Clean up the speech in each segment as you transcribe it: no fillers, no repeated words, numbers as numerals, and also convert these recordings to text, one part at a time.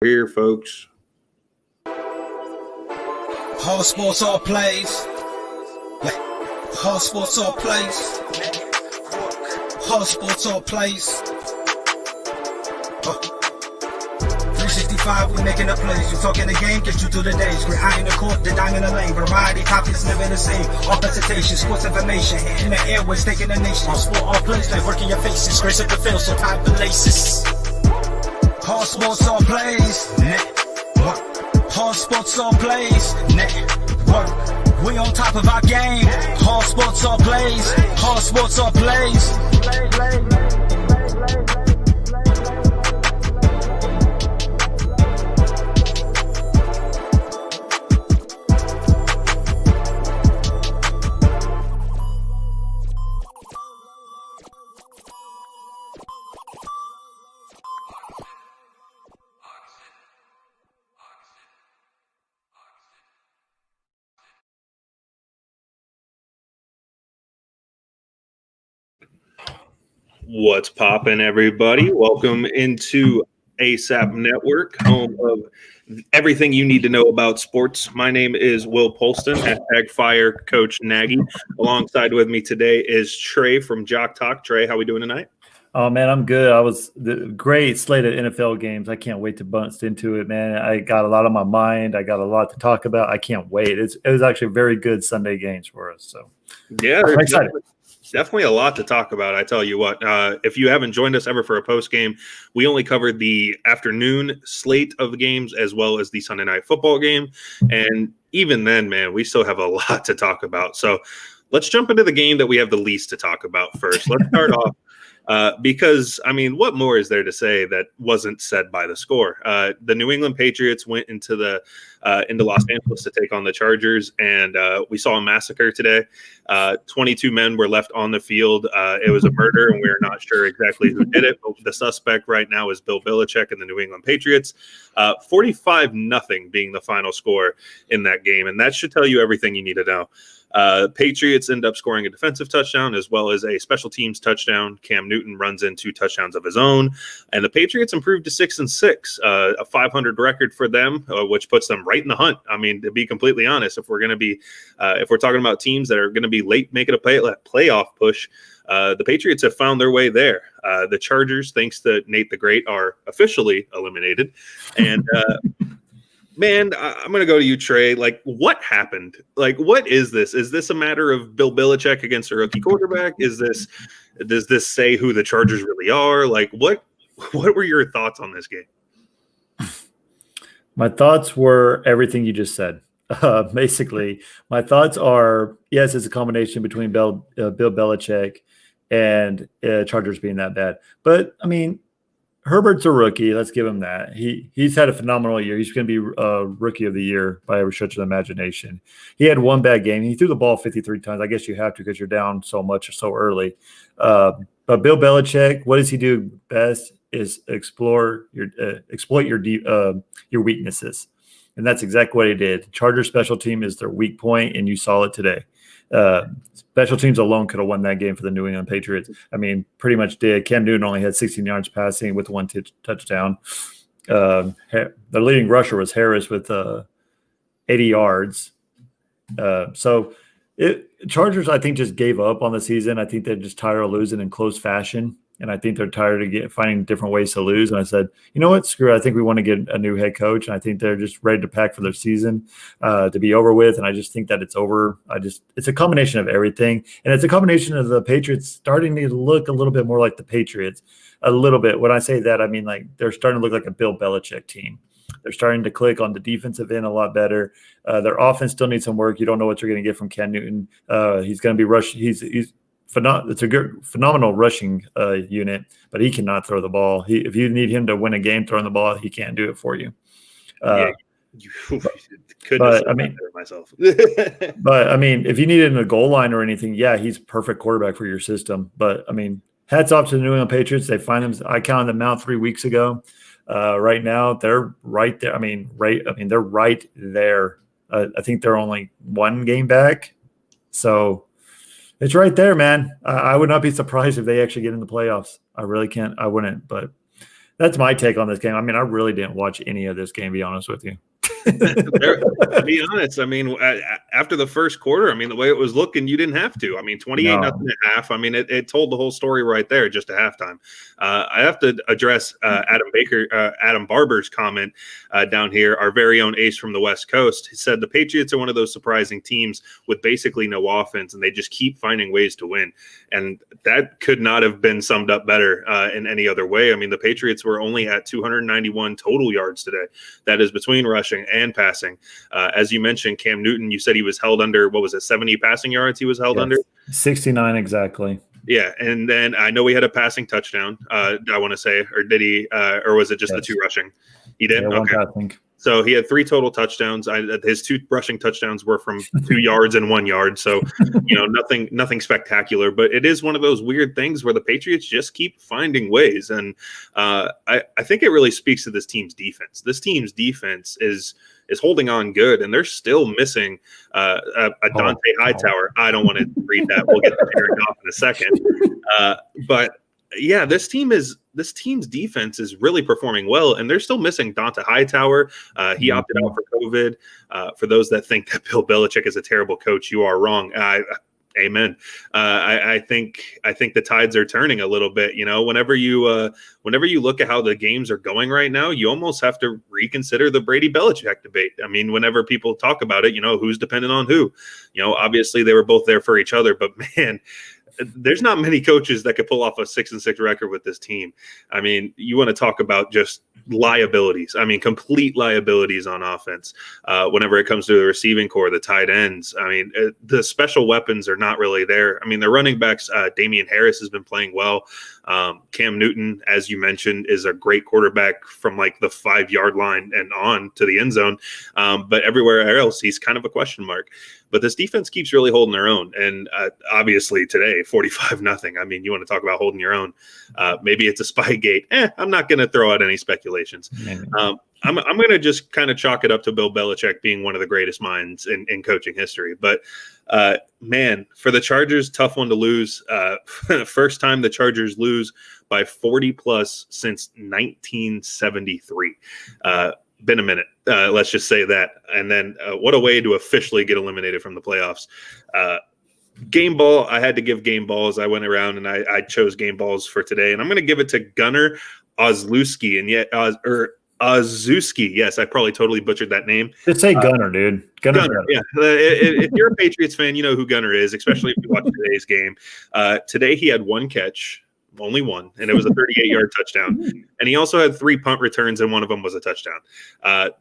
Here, folks. All sports, all plays. All sports, all plays. All sports, all plays. 365, we making a plays. You talking the game, get you through the days. We're eye in the court, the dime in the lane. Variety, topics never the same. All presentation, sports information. In the airways, taking the nation. All sport, all plays, like working your faces. Grace up the field, so tie the laces. All sports, all plays. All sports, all plays. Network. We on top of our game. All sports, all plays. All sports, all plays. What's poppin', everybody? Welcome into ASAP Network, home of everything you need to know about sports. My name is Will Polston, #Fire Coach Nagy. Alongside with me today is Trey from Jock Talk. Trey, how we doing tonight? Oh, man, I'm good. I was the great slate of NFL games. I can't wait to bust into it, man. I got a lot on my mind. I got a lot to talk about. I can't wait. It was actually very good Sunday games for us. So, yeah, I'm excited. Definitely a lot to talk about. I tell you what, if you haven't joined us ever for a post game, we only covered the afternoon slate of the games as well as the Sunday night football game. And even then, man, we still have a lot to talk about. So let's jump into the game that we have the least to talk about first. Let's start off. Because, I mean, what more is there to say that wasn't said by the score? The New England Patriots went into Los Angeles to take on the Chargers, and we saw a massacre today. 22 men were left on the field. It was a murder, and we're not sure exactly who did it. But the suspect right now is Bill Belichick and the New England Patriots. 45-0 being the final score in that game, and that should tell you everything you need to know. Patriots end up scoring a defensive touchdown as well as a special teams touchdown. Cam Newton runs in 2 touchdowns of his own, and the Patriots improved to 6-6, a 500 record for them, which puts them right in the hunt. I mean, to be completely honest, if we're talking about teams that are going to be late making a playoff push, the Patriots have found their way there. The Chargers, thanks to Nate the Great, are officially eliminated, and man, I'm going to go to you, Trey. Like, what happened? Like, what is this? Is this a matter of Bill Belichick against a rookie quarterback? Does this say who the Chargers really are? Like, what were your thoughts on this game? My thoughts were everything you just said. Basically, my thoughts are, yes, it's a combination between Bill Belichick and Chargers being that bad. But, I mean, Herbert's a rookie. Let's give him that. He's had a phenomenal year. He's going to be a rookie of the year by every stretch of the imagination. He had one bad game. He threw the ball 53 times. I guess you have to because you're down so much or so early. But Bill Belichick, what does he do best is exploit your weaknesses. And that's exactly what he did. Chargers special team is their weak point, and you saw it today. Special teams alone could have won that game for the New England Patriots. I mean, pretty much did. Cam Newton only had 16 yards passing with one touchdown. The leading rusher was Harris with 80 yards. Chargers, I think, just gave up on the season. I think they're just tired of losing in close fashion. And I think they're tired of finding different ways to lose. And I said, you know what, screw it. I think we want to get a new head coach. And I think they're just ready to pack for their season to be over with. And I just think that it's over. It's a combination of everything. And it's a combination of the Patriots starting to look a little bit more like the Patriots. A little bit. When I say that, I mean like they're starting to look like a Bill Belichick team. They're starting to click on the defensive end a lot better. Their offense still needs some work. You don't know what you're going to get from Cam Newton. He's going to be rushing. It's a good, phenomenal rushing unit, but he cannot throw the ball. If you need him to win a game throwing the ball, he can't do it for you. But I mean, myself. But I mean, if you need it in a goal line or anything, yeah, he's a perfect quarterback for your system. But I mean, hats off to the New England Patriots. They find them. I counted them out 3 weeks ago. Right now, they're right there. They're right there. I think they're only 1 game back. So it's right there, man. I would not be surprised if they actually get in the playoffs. I really can't. I wouldn't. But That's my take on this game. I mean, I really didn't watch any of this game, to be honest with you. To be honest, I mean, after the first quarter, I mean, the way it was looking, you didn't have to. I mean, 28-0 at half. I mean, it told the whole story right there just at halftime. I have to address Adam Barber's comment down here, our very own ace from the West Coast. He said the Patriots are one of those surprising teams with basically no offense, and they just keep finding ways to win. And that could not have been summed up better in any other way. I mean, the Patriots were only at 291 total yards today. That is between rushing and passing. As you mentioned, Cam Newton, you said he was held under, 70 passing yards he was held under? 69 exactly. Yeah, and then I know he had a passing touchdown, I want to say, or did he, or was it just the 2 rushing? He did? Yeah, okay. I think. So he had 3 total touchdowns. His 2 rushing touchdowns were from 2 yards and 1 yard. So, nothing spectacular. But it is one of those weird things where the Patriots just keep finding ways. And I think it really speaks to this team's defense. This team's defense is holding on good, and they're still missing a Dante Hightower. I don't want to read that. We'll get to Jared Goff in a second. But yeah, this team's defense is really performing well, and they're still missing Dante Hightower. He opted out for COVID. For those that think that Bill Belichick is a terrible coach, you are wrong. Amen. I think the tides are turning a little bit. Whenever you look at how the games are going right now, you almost have to reconsider the Brady Belichick debate. I mean, whenever people talk about it, who's dependent on who. Obviously they were both there for each other, but man, there's not many coaches that could pull off a 6-6 record with this team. I mean, you want to talk about just liabilities. I mean, complete liabilities on offense. Whenever it comes to the receiving core, the tight ends, I mean, the special weapons are not really there. I mean, the running backs, Damian Harris has been playing well. Cam Newton, as you mentioned, is a great quarterback from like the 5-yard line and on to the end zone. But everywhere else, he's kind of a question mark. But this defense keeps really holding their own. And obviously today, 45-0. I mean, you want to talk about holding your own. Maybe it's a Spygate. I'm not going to throw out any speculations. I'm going to just kind of chalk it up to Bill Belichick being one of the greatest minds in coaching history. But, man, for the Chargers, tough one to lose. First time the Chargers lose by 40-plus since 1973. Been a minute. Let's just say that. And then what a way to officially get eliminated from the playoffs. Game ball, I had to give game balls. I went around and I chose game balls for today. And I'm going to give it to Gunnar Olszewski. And yet, Olszewski. Yes, I probably totally butchered that name. Just say Gunnar, dude. Gunnar. Yeah. If you're a Patriots fan, you know who Gunnar is, especially if you watch today's game. Today he had 1 catch. Only 1, and it was a 38-yard touchdown. And he also had 3 punt returns, and one of them was a touchdown.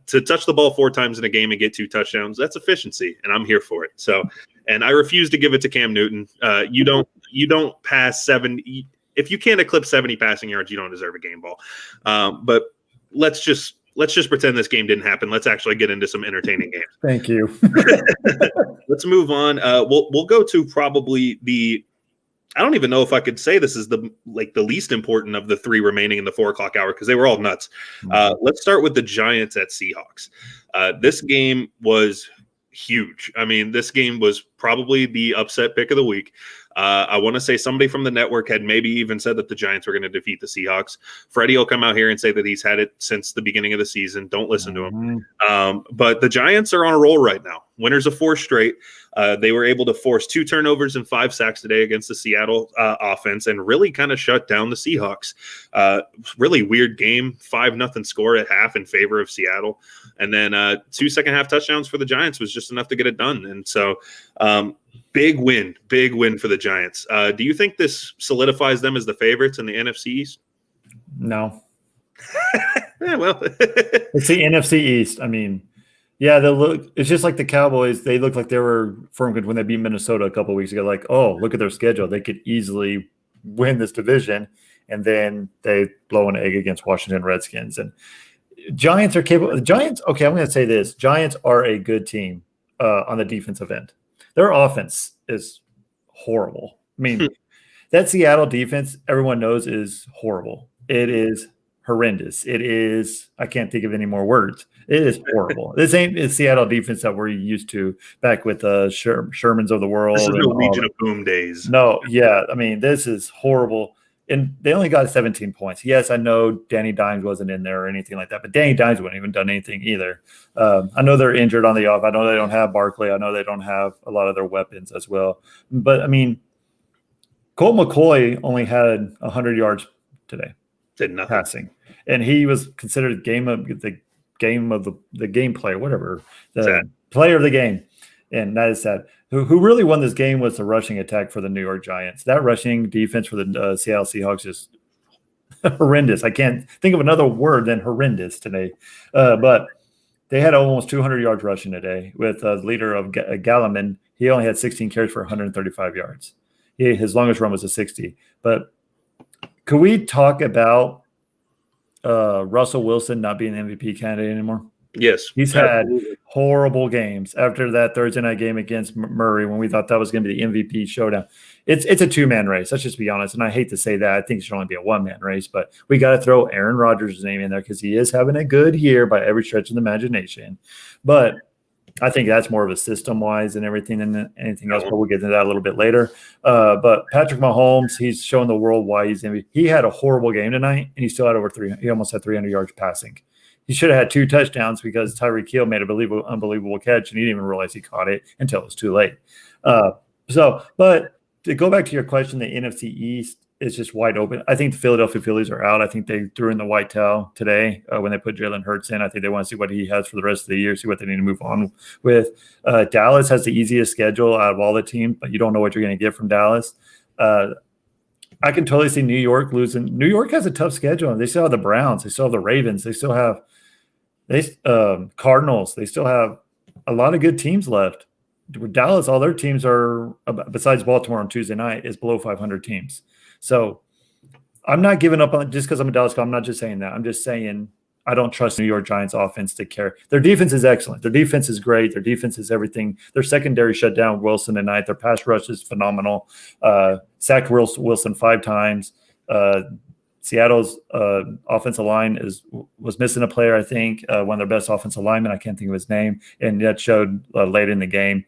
To touch the ball 4 times in a game and get 2 touchdowns, that's efficiency, and I'm here for it. So, and I refuse to give it to Cam Newton. You don't pass 70. If you can't eclipse 70 passing yards, you don't deserve a game ball. But let's just pretend this game didn't happen. Let's actually get into some entertaining games. Thank you. Let's move on. We'll go to probably I don't even know if I could say this is the least important of the 3 remaining in the 4:00 hour because they were all nuts. Let's start with the Giants at Seahawks. This game was huge. I mean, this game was probably the upset pick of the week. I want to say somebody from the network had maybe even said that the Giants were going to defeat the Seahawks. Freddie will come out here and say that he's had it since the beginning of the season. Don't listen to him. But the Giants are on a roll right now. Winners of 4 straight. They were able to force 2 turnovers and 5 sacks today against the Seattle offense and really kind of shut down the Seahawks. Really weird game, 5-0 score at half in favor of Seattle. And then 2 second-half touchdowns for the Giants was just enough to get it done. And so big win for the Giants. Do you think this solidifies them as the favorites in the NFC East? No. Yeah, well. It's the NFC East. I mean, yeah, it's just like the Cowboys. They look like they were firm good when they beat Minnesota a couple of weeks ago. Like, oh, look at their schedule. They could easily win this division. And then they blow an egg against Washington Redskins. And Giants are capable. Giants, okay, I'm going to say this. Giants are a good team on the defensive end. Their offense is horrible. I mean, that Seattle defense, everyone knows, is horrible. It is horrendous. It is, I can't think of any more words. It is horrible. This ain't the Seattle defense that we're used to back with Shermans of the world. This is the Legion of Boom days. No, yeah. I mean, this is horrible. and they only got 17 points. Yes, I know Danny Dimes wasn't in there or anything like that, but Danny Dimes wouldn't even done anything either. I know they're injured on the off. I know they don't have Barkley. I know they don't have a lot of their weapons as well. But I mean, Colt McCoy only had 100 yards today, Did nothing. passing, and he was considered the game player, whatever, the player of the game, and that is sad. Who really won this game was the rushing attack for the New York Giants. That rushing defense for the Seattle Seahawks is horrendous. I can't think of another word than horrendous today. But they had almost 200 yards rushing today with the leader of Galliman. He only had 16 carries for 135 yards. His longest run was a 60. But could we talk about Russell Wilson not being an MVP candidate anymore? Yes. He's had horrible games after that Thursday night game against Murray when we thought that was going to be the MVP showdown. It's a two-man race. Let's just be honest. And I hate to say that. I think it should only be a one-man race, but we got to throw Aaron Rodgers' name in there because he is having a good year by every stretch of the imagination. But I think that's more of a system-wise and everything than anything else, but we'll get into that a little bit later. But Patrick Mahomes, he's showing the world why he's MVP. He had a horrible game tonight, and he still had over 300. He almost had 300 yards passing. He should have had 2 touchdowns because Tyreek Hill made a unbelievable catch, and he didn't even realize he caught it until it was too late. But to go back to your question, the NFC East is just wide open. I think the Philadelphia Phillies are out. I think they threw in the white towel today when they put Jalen Hurts in. I think they want to see what he has for the rest of the year, see what they need to move on with. Dallas has the easiest schedule out of all the teams, but you don't know what you're going to get from Dallas. I can totally see New York losing. New York has a tough schedule. They still have the Browns. They still have the Ravens. They still have Cardinals. They still have a lot of good teams left. With Dallas, all their teams are, besides Baltimore on Tuesday night, is below 500 teams. So I'm not giving up on just because I'm a Dallas guy. I'm not just saying that. I'm just saying I don't trust New York Giants offense to carry. Their defense is excellent. Their defense is great. Their defense is everything. Their secondary shut down Wilson tonight. Their pass rush is phenomenal. Sacked Wilson 5 times. Seattle's offensive line was missing a player, I think, one of their best offensive linemen. I can't think of his name, and that showed late in the game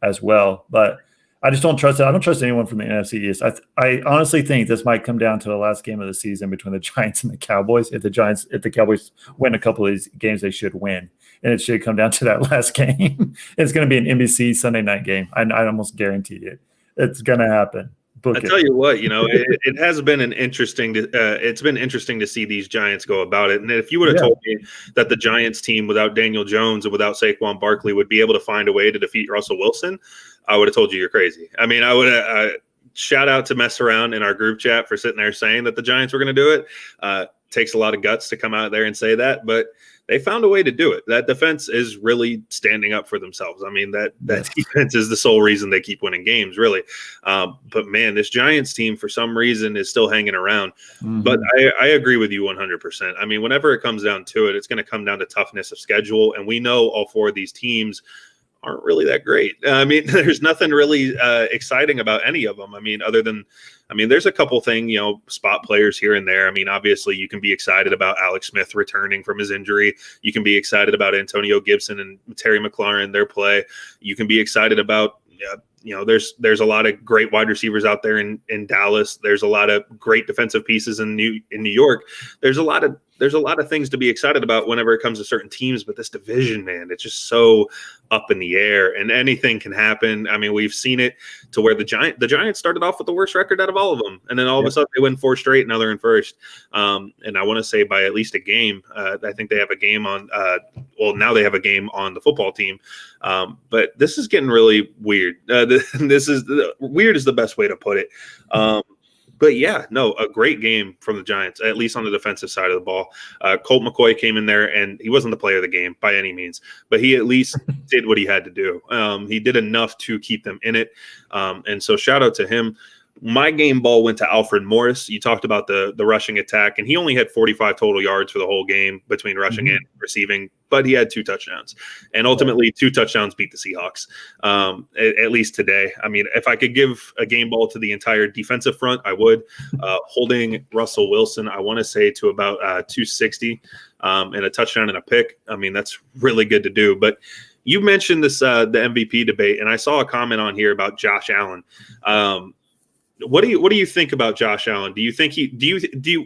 as well. But I just don't trust it. I don't trust anyone from the NFC East. I honestly think this might come down to the last game of the season between the Giants and the Cowboys. If the Cowboys win a couple of these games, they should win, and it should come down to that last game. It's going to be an NBC Sunday night game. I almost guarantee it. It's going to happen. I tell you what, it has been it's been interesting to see these Giants go about it. And if you would have told me that the Giants team without Daniel Jones and without Saquon Barkley would be able to find a way to defeat Russell Wilson, I would have told you you're crazy. I mean, I would have shout out to Mess Around in our group chat for sitting there saying that the Giants were going to do it. Takes a lot of guts to come out there and say that, but they found a way to do it. That defense is really standing up for themselves. I mean, that defense is the sole reason they keep winning games, really. But man, this Giants team for some reason is still hanging around. Mm-hmm. But I agree with you 100%. I mean, whenever it comes down to it, it's going to come down to toughness of schedule. And we know all 4 of these teams aren't really that great. I mean, there's nothing really exciting about any of them. I mean, there's a couple spot players here and there. I mean, obviously you can be excited about Alex Smith returning from his injury. You can be excited about Antonio Gibson and Terry McLaurin, their play. You can be excited about, there's a lot of great wide receivers out there in Dallas. There's a lot of great defensive pieces in New York. There's a lot of things to be excited about whenever it comes to certain teams, but this division, man, it's just so up in the air and anything can happen. I mean, we've seen it to where the Giants started off with the worst record out of all of them. And then all of a sudden they win 4 straight. Now they're in first. And I want to say by at least a game. I think they have a game on, now they have a game on the football team. But this is getting really weird. Weird is the best way to put it. But yeah, no, a great game from the Giants, at least on the defensive side of the ball. Colt McCoy came in there, and he wasn't the player of the game by any means, but he at least did what he had to do. He did enough to keep them in it. And so shout out to him. My game ball went to Alfred Morris. You talked about the rushing attack, and he only had 45 total yards for the whole game between rushing and receiving, but he had 2 touchdowns. And ultimately, 2 touchdowns beat the Seahawks, at least today. I mean, if I could give a game ball to the entire defensive front, I would. Holding Russell Wilson, I want to say, to about 260 and a touchdown and a pick. I mean, that's really good to do. But you mentioned this the MVP debate, and I saw a comment on here about Josh Allen. What do you think about Josh Allen? Do you think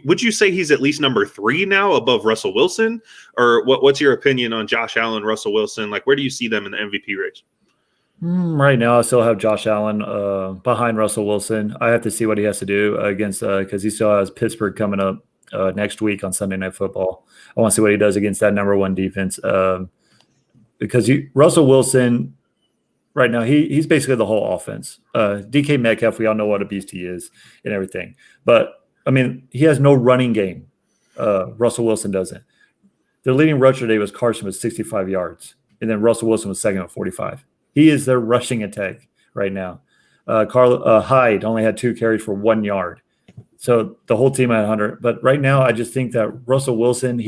would you say he's at least number 3 now above Russell Wilson? Or what's your opinion on Josh Allen, Russell Wilson? Like, where do you see them in the MVP race? Right now, I still have Josh Allen behind Russell Wilson. I have to see what he has to do against because he still has Pittsburgh coming up next week on Sunday Night Football. I want to see what he does against that number 1 defense because Russell Wilson right now he's basically the whole offense. DK Metcalf, we all know what a beast he is and everything, but I mean he has no running game. Russell Wilson doesn't. Their leading rusher today was Carson with 65 yards, and then Russell Wilson was second at 45. He is their rushing attack right now. Hyde only had 2 carries for 1 yard. So the whole team had 100. But right now, I just think that Russell Wilson,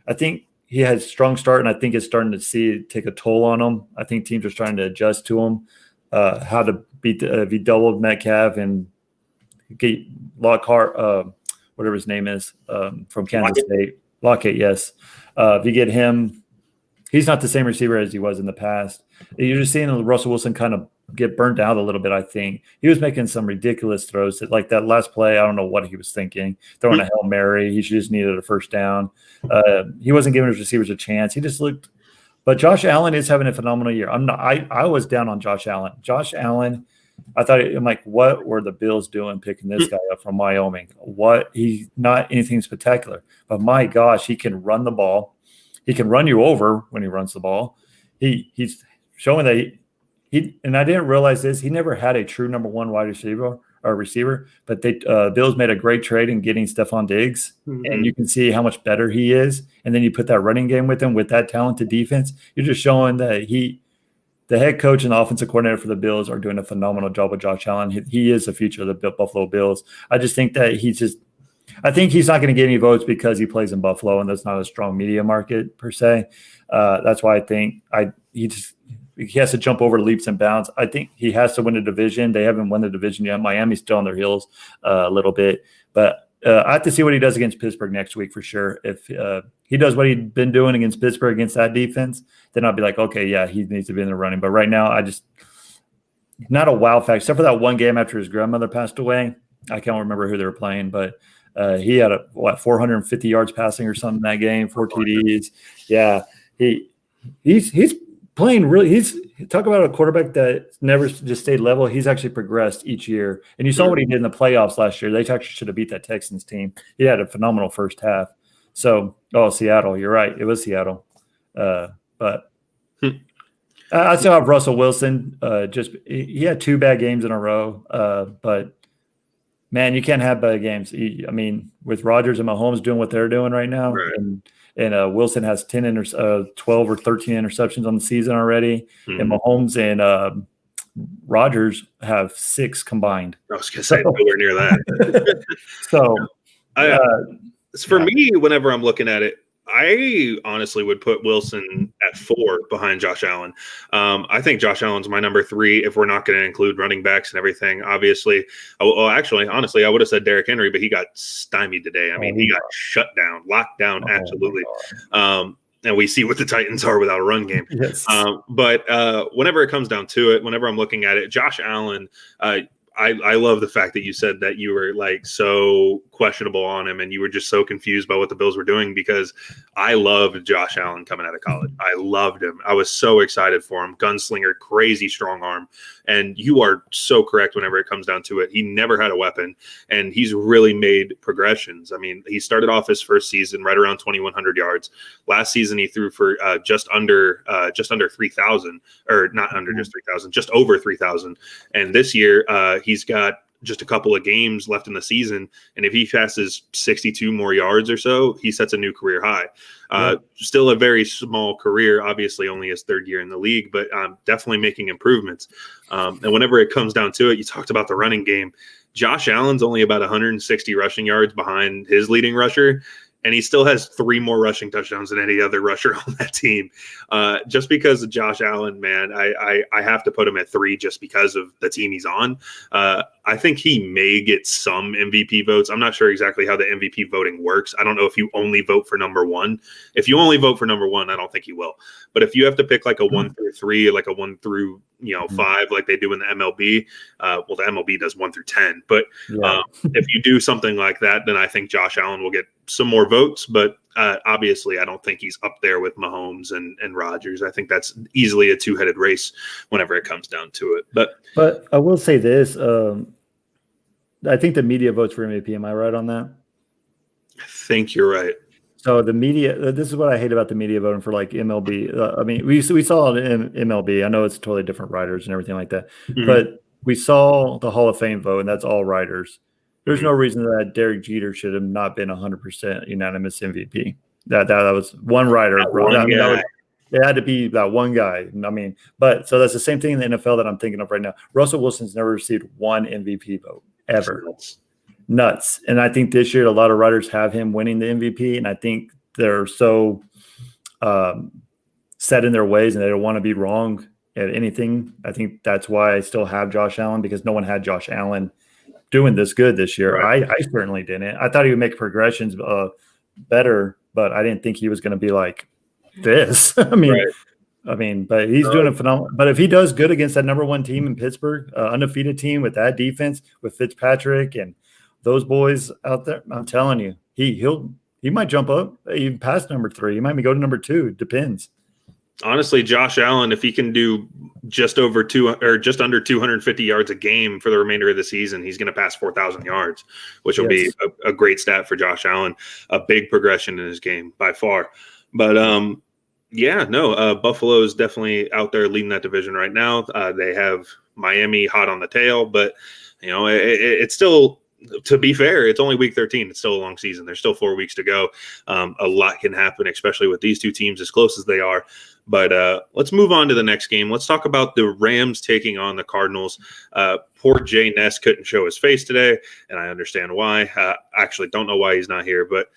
I think he had a strong start, and I think it's starting to see it take a toll on him. I think teams are starting to adjust to him, how to beat if he doubled Metcalf and get Lockhart, whatever his name is, from Kansas State. Lockett, yes. If you get him, he's not the same receiver as he was in the past. You're just seeing Russell Wilson kind of get burnt out a little bit, I think. He was making some ridiculous throws. Like that last play, I don't know what he was thinking. Throwing a Hail Mary. He just needed a first down. He wasn't giving his receivers a chance. He just looked – but Josh Allen is having a phenomenal year. I was down on Josh Allen. Josh Allen, I'm like, what were the Bills doing picking this guy up from Wyoming? He's not anything spectacular. But my gosh, he can run the ball. He can run you over when he runs the ball. He's showing that and I didn't realize this. He never had a true number 1 wide receiver, but Bills made a great trade in getting Stephon Diggs, and you can see how much better he is. And then you put that running game with him with that talented defense. You're just showing that the head coach and the offensive coordinator for the Bills are doing a phenomenal job with Josh Allen. He is the future of the Buffalo Bills. I just think that I think he's not going to get any votes because he plays in Buffalo, and that's not a strong media market per se. That's why I think he has to jump over leaps and bounds. I think he has to win a division. They haven't won the division yet. Miami's still on their heels a little bit. But I have to see what he does against Pittsburgh next week for sure. If he does what he'd been doing against Pittsburgh against that defense, then I'll be like, okay, yeah, he needs to be in the running. But right now, not a wow factor, except for that one game after his grandmother passed away. I can't remember who they were playing, but he had 450 yards passing or something in that game, 4 TDs. Yeah, he's playing really. Talk about a quarterback that never just stayed level. He's actually progressed each year, and you saw what he did in the playoffs last year. They actually should have beat that Texans team. He had a phenomenal first half. So, Seattle, you're right. It was Seattle, but I still have Russell Wilson. He had 2 bad games in a row, but. Man, you can't have bad games. I mean, with Rodgers and Mahomes doing what they're doing right now, right. and Wilson has 12 or 13 interceptions on the season already, and Mahomes and Rodgers have 6 combined. I was going to say nowhere near that. So, me, whenever I'm looking at it, I honestly would put Wilson at 4 behind Josh Allen. I think Josh Allen's my number 3 if we're not going to include running backs and everything. Obviously, honestly, I would have said Derrick Henry, but he got stymied today. I mean, he got shut down, locked down, absolutely. And we see what the Titans are without a run game. Yes. But whenever it comes down to it, whenever I'm looking at it, Josh Allen, I love the fact that you said that you were like so questionable on him and you were just so confused by what the Bills were doing, because I loved Josh Allen coming out of college. I loved him. I was so excited for him. Gunslinger, crazy strong arm. And you are so correct whenever it comes down to it. He never had a weapon, and he's really made progressions. I mean, he started off his first season right around 2,100 yards. Last season, he threw for just under 3,000, or not under just 3,000, just over 3,000. And this year, he's got just a couple of games left in the season, and if he passes 62 more yards or so, he sets a new career high. Still a very small career, obviously only his 3rd year in the league, but definitely making improvements. And whenever it comes down to it, you talked about the running game. Josh Allen's only about 160 rushing yards behind his leading rusher, and he still has 3 more rushing touchdowns than any other rusher on that team. Just because of Josh Allen, man, I have to put him at 3 just because of the team he's on. I think he may get some MVP votes. I'm not sure exactly how the MVP voting works. I don't know if you only vote for number 1. If you only vote for number 1, I don't think you will. But if you have to pick like a 1 through 3, like a 1 through 5 like they do in the MLB. Well, the MLB does 1 through 10, but Yeah. if you do something like that, then I think Josh Allen will get some more votes. But obviously, I don't think he's up there with Mahomes and Rodgers. I think that's easily a two-headed race whenever it comes down to it. But I will say this: I think the media votes for MVP. Am I right on that? I think you're right. So the media, this is what I hate about the media voting for like MLB. I mean, we saw it in MLB. I know it's totally different writers and everything like that, but we saw the Hall of Fame vote, and that's all writers. There's no reason that Derek Jeter should have not been 100% unanimous MVP. That was one writer. It had to be that one guy. I mean, but so that's the same thing in the NFL that I'm thinking of right now. Russell Wilson's never received one MVP vote ever. Nuts. And I think this year a lot of writers have him winning the MVP, and I think they're so set in their ways and they don't want to be wrong at anything. I think that's why I still have Josh Allen, because no one had Josh Allen doing this good this year. Right. I certainly didn't. I thought he would make progressions better, but I didn't think he was going to be like this. But he's doing a phenomenal. But if he does good against that number one team in Pittsburgh, undefeated team with that defense, with Fitzpatrick and those boys out there, I'm telling you, he might jump up even past number 3. He might go to number 2. Depends. Honestly, Josh Allen, if he can do just under 250 yards a game for the remainder of the season, he's going to pass 4,000 yards, which will be a great stat for Josh Allen. A big progression in his game by far. But Buffalo is definitely out there leading that division right now. They have Miami hot on the tail, but it's still. To be fair, it's only week 13. It's still a long season. There's still 4 weeks to go. A lot can happen, especially with these two teams as close as they are. But let's move on to the next game. Let's talk about the Rams taking on the Cardinals. Poor Jay Ness couldn't show his face today, and I understand why. Actually, don't know why he's not here. But,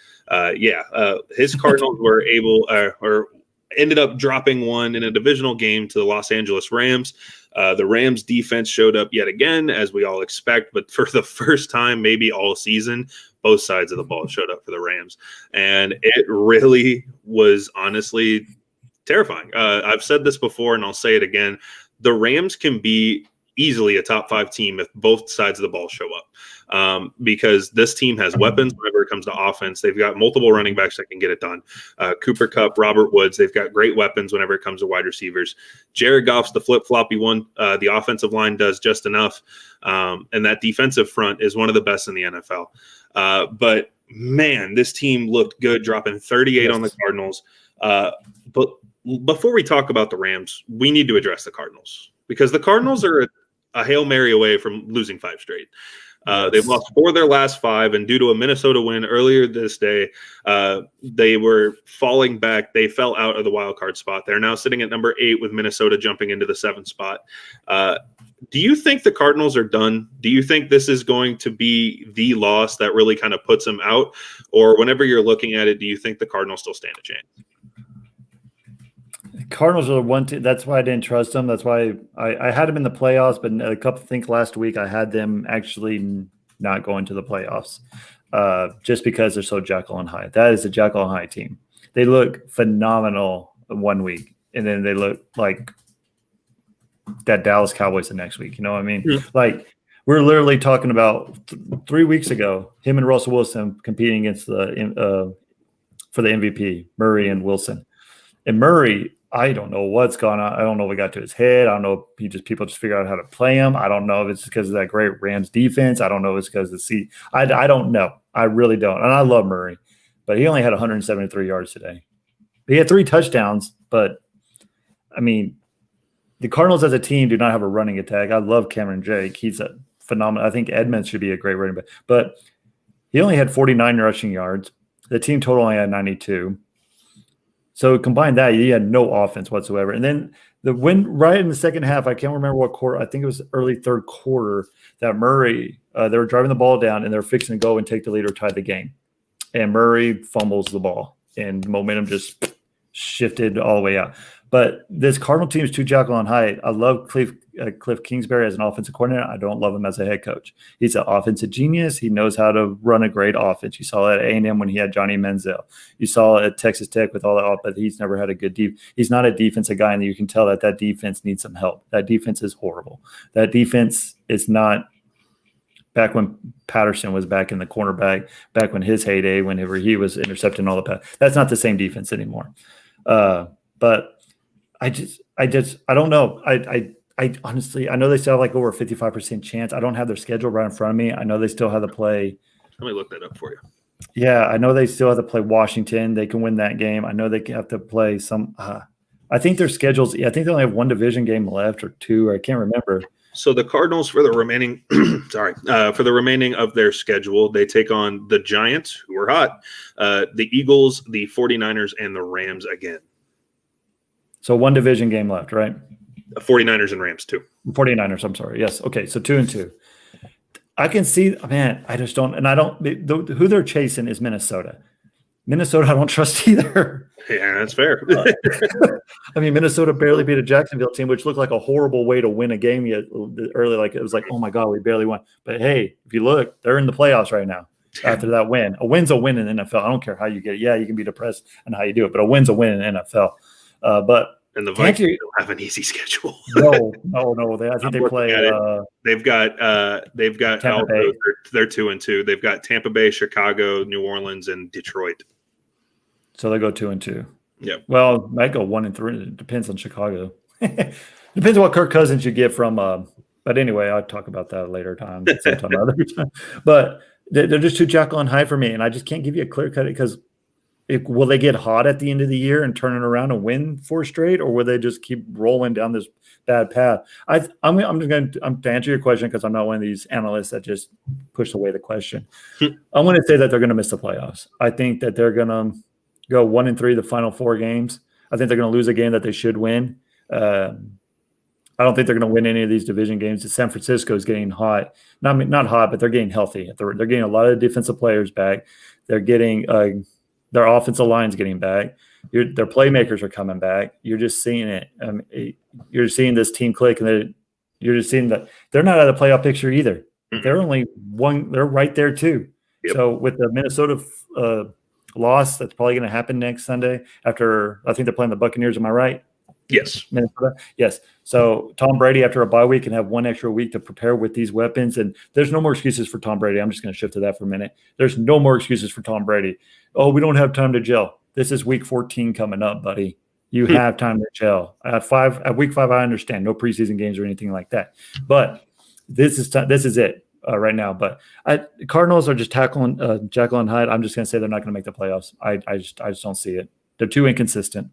his Cardinals were able or ended up dropping one in a divisional game to the Los Angeles Rams. The Rams defense showed up yet again, as we all expect, but for the first time, maybe all season, both sides of the ball showed up for the Rams. And it really was honestly terrifying. I've said this before, and I'll say it again. The Rams can be easily a top 5 team if both sides of the ball show up, because this team has weapons whenever it comes to offense. They've got multiple running backs that can get it done. Cooper Kupp, Robert Woods, they've got great weapons whenever it comes to wide receivers. Jared Goff's the flip-floppy one. The offensive line does just enough, and that defensive front is one of the best in the NFL. But, man, this team looked good, dropping 38 on the Cardinals. But before we talk about the Rams, we need to address the Cardinals, because the Cardinals are a Hail Mary away from losing 5 straight. They've lost 4 of their last 5, and due to a Minnesota win earlier this day, they were falling back. They fell out of the wild card spot. They're now sitting at number 8 with Minnesota jumping into the 7th spot. Do you think the Cardinals are done? Do you think this is going to be the loss that really kind of puts them out? Or whenever you're looking at it, do you think the Cardinals still stand a chance? Cardinals are the one team. That's why I didn't trust them. That's why I had them in the playoffs, but I think last week I had them actually not going to the playoffs just because they're so Jekyll and Hyde. That is a Jekyll and Hyde team. They look phenomenal one week, and then they look like that Dallas Cowboys the next week. You know what I mean? Yeah. Like, we're literally talking about 3 weeks ago, him and Russell Wilson competing against for the MVP, Murray and Wilson. And Murray, I don't know what's gone on. I don't know what got to his head. I don't know if people just figure out how to play him. I don't know if it's because of that great Rams defense. I don't know if it's because of the I don't know. I really don't. And I love Murray, but he only had 173 yards today. He had 3 touchdowns, but I mean, the Cardinals as a team do not have a running attack. I love Cameron Jake. He's a phenomenal. I think Edmonds should be a great running back, but he only had 49 rushing yards. The team total only had 92. So combine that, he had no offense whatsoever. And then the win right in the second half, I can't remember what quarter. I think it was early third quarter that Murray, they were driving the ball down and they're fixing to go and take the lead or tie the game. And Murray fumbles the ball and momentum just shifted all the way out. But this Cardinal team is too Jekyll and Hyde. I love Cliff Kingsbury as an offensive coordinator. I don't love him as a head coach. He's an offensive genius. He knows how to run a great offense. You saw that at A&M when he had Johnny Manziel. You saw it at Texas Tech with all that, but he's never had a good he's not a defensive guy, and you can tell that defense needs some help. That defense is horrible. That defense is not back when Patterson was back in the cornerback, back when his heyday, whenever he was intercepting all the pass. That's not the same defense anymore. But I don't know. I honestly, I know they still have like over a 55% chance. I don't have their schedule right in front of me. I know they still have to play. Let me look that up for you. Yeah, I know they still have to play Washington. They can win that game. I know they have to play some. I think their schedules. I think they only have one division game left or two. Or I can't remember. So the Cardinals for the remaining, for the remaining of their schedule, they take on the Giants, who are hot, the Eagles, the 49ers, and the Rams again. So one division game left, right? 49ers and Rams too. 49ers, I'm sorry. Yes. Okay. So 2-2. I can see, man, I just don't, and I don't, who they're chasing is Minnesota. Minnesota, I don't trust either. Yeah, that's fair. I mean, Minnesota barely beat a Jacksonville team, which looked like a horrible way to win a game yet early. Like it was like, oh my God, we barely won. But hey, if you look, they're in the playoffs right now after that win. A win's a win in the NFL. I don't care how you get it. Yeah, you can be depressed and how you do it, but a win's a win in the NFL. And the Vikings don't have an easy schedule. No. I think they play. They've got Tampa Bay. They're 2-2. They've got Tampa Bay, Chicago, New Orleans, and Detroit. So they go 2-2. Yep. Well, might go 1-3. It depends on Chicago. Depends on what Kirk Cousins you get from. But anyway, I'll talk about that later time. Sometime other time. But they're just too Jekyll and Hyde for me, and I just can't give you a clear cut because. Will they get hot at the end of the year and turn it around and win 4 straight, or will they just keep rolling down this bad path? I'm just going to answer your question because I'm not one of these analysts that just push away the question. I'm going to say that they're going to miss the playoffs. I think that they're going to go 1-3 the final 4 games. I think they're going to lose a game that they should win. I don't think they're going to win any of these division games. San Francisco is getting hot. Not hot, but they're getting healthy. They're getting a lot of defensive players back. They're getting their offensive line's getting back. Their playmakers are coming back. You're just seeing it. You're seeing this team click, and you're just seeing that they're not out of the playoff picture either. Mm-hmm. They're only one. They're right there too. Yep. So with the Minnesota loss, that's probably going to happen next Sunday. After I think they're playing the Buccaneers. Am I right? Yes. Minnesota. Yes. So Tom Brady, after a bye week, can have one extra week to prepare with these weapons. And there's no more excuses for Tom Brady. I'm just going to shift to that for a minute. There's no more excuses for Tom Brady. Oh, we don't have time to gel. This is week 14 coming up, buddy. You have time to gel. At week 5, I understand. No preseason games or anything like that. But this is it right now. But Cardinals are just tackling Jekyll and Hyde. I'm just going to say they're not going to make the playoffs. I just don't see it. They're too inconsistent.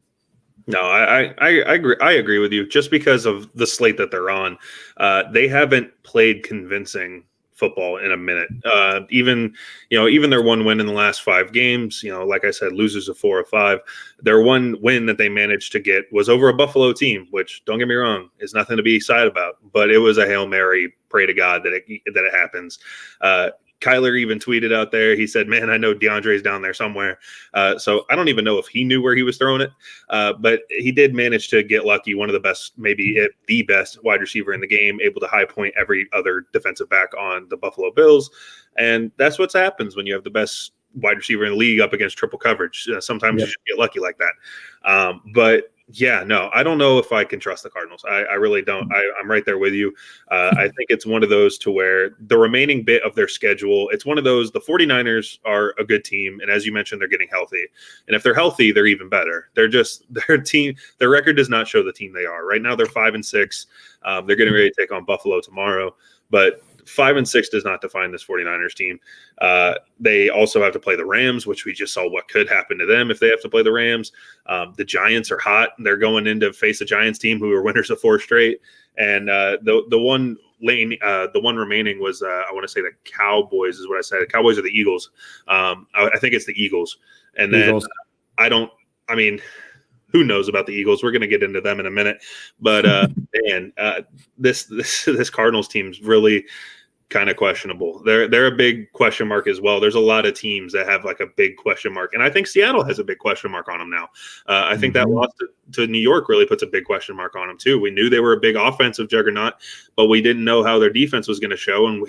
No, I agree. I agree with you. Just because of the slate that they're on, they haven't played convincing football in a minute. Even their one win in the last 5 games. Like I said, losers of 4 or 5. Their one win that they managed to get was over a Buffalo team, which don't get me wrong, is nothing to be excited about. But it was a Hail Mary. Pray to God that it happens. Kyler even tweeted out there. He said, man, I know DeAndre's down there somewhere. So I don't even know if he knew where he was throwing it. But he did manage to get lucky. One of the best, maybe the best wide receiver in the game, able to high point every other defensive back on the Buffalo Bills. And that's what happens when you have the best wide receiver in the league up against triple coverage. Sometimes you should get lucky like that. But yeah, no, I don't know if I can trust the Cardinals. I really don't. I'm right there with you. I think it's one of those to where the remaining bit of their schedule, it's one of those, the 49ers are a good team. And as you mentioned, they're getting healthy. And if they're healthy, they're even better. Their record does not show the team they are. Right now, they're 5-6. They're getting ready to take on Buffalo tomorrow. But 5-6 does not define this 49ers team. They also have to play the Rams, which we just saw what could happen to them if they have to play the Rams. The Giants are hot. They're going in to face a Giants team who are winners of 4 straight. And the one remaining was, I want to say the Cowboys is what I said. The Cowboys are the Eagles. I think it's the Eagles. And then who knows about the Eagles? We're going to get into them in a minute. But, this Cardinals team's really – kind of questionable. They're a big question mark as well. There's a lot of teams that have like a big question mark, and I think Seattle has a big question mark on them now. I think that loss to New York really puts a big question mark on them too. We knew they were a big offensive juggernaut, but we didn't know how their defense was going to show. And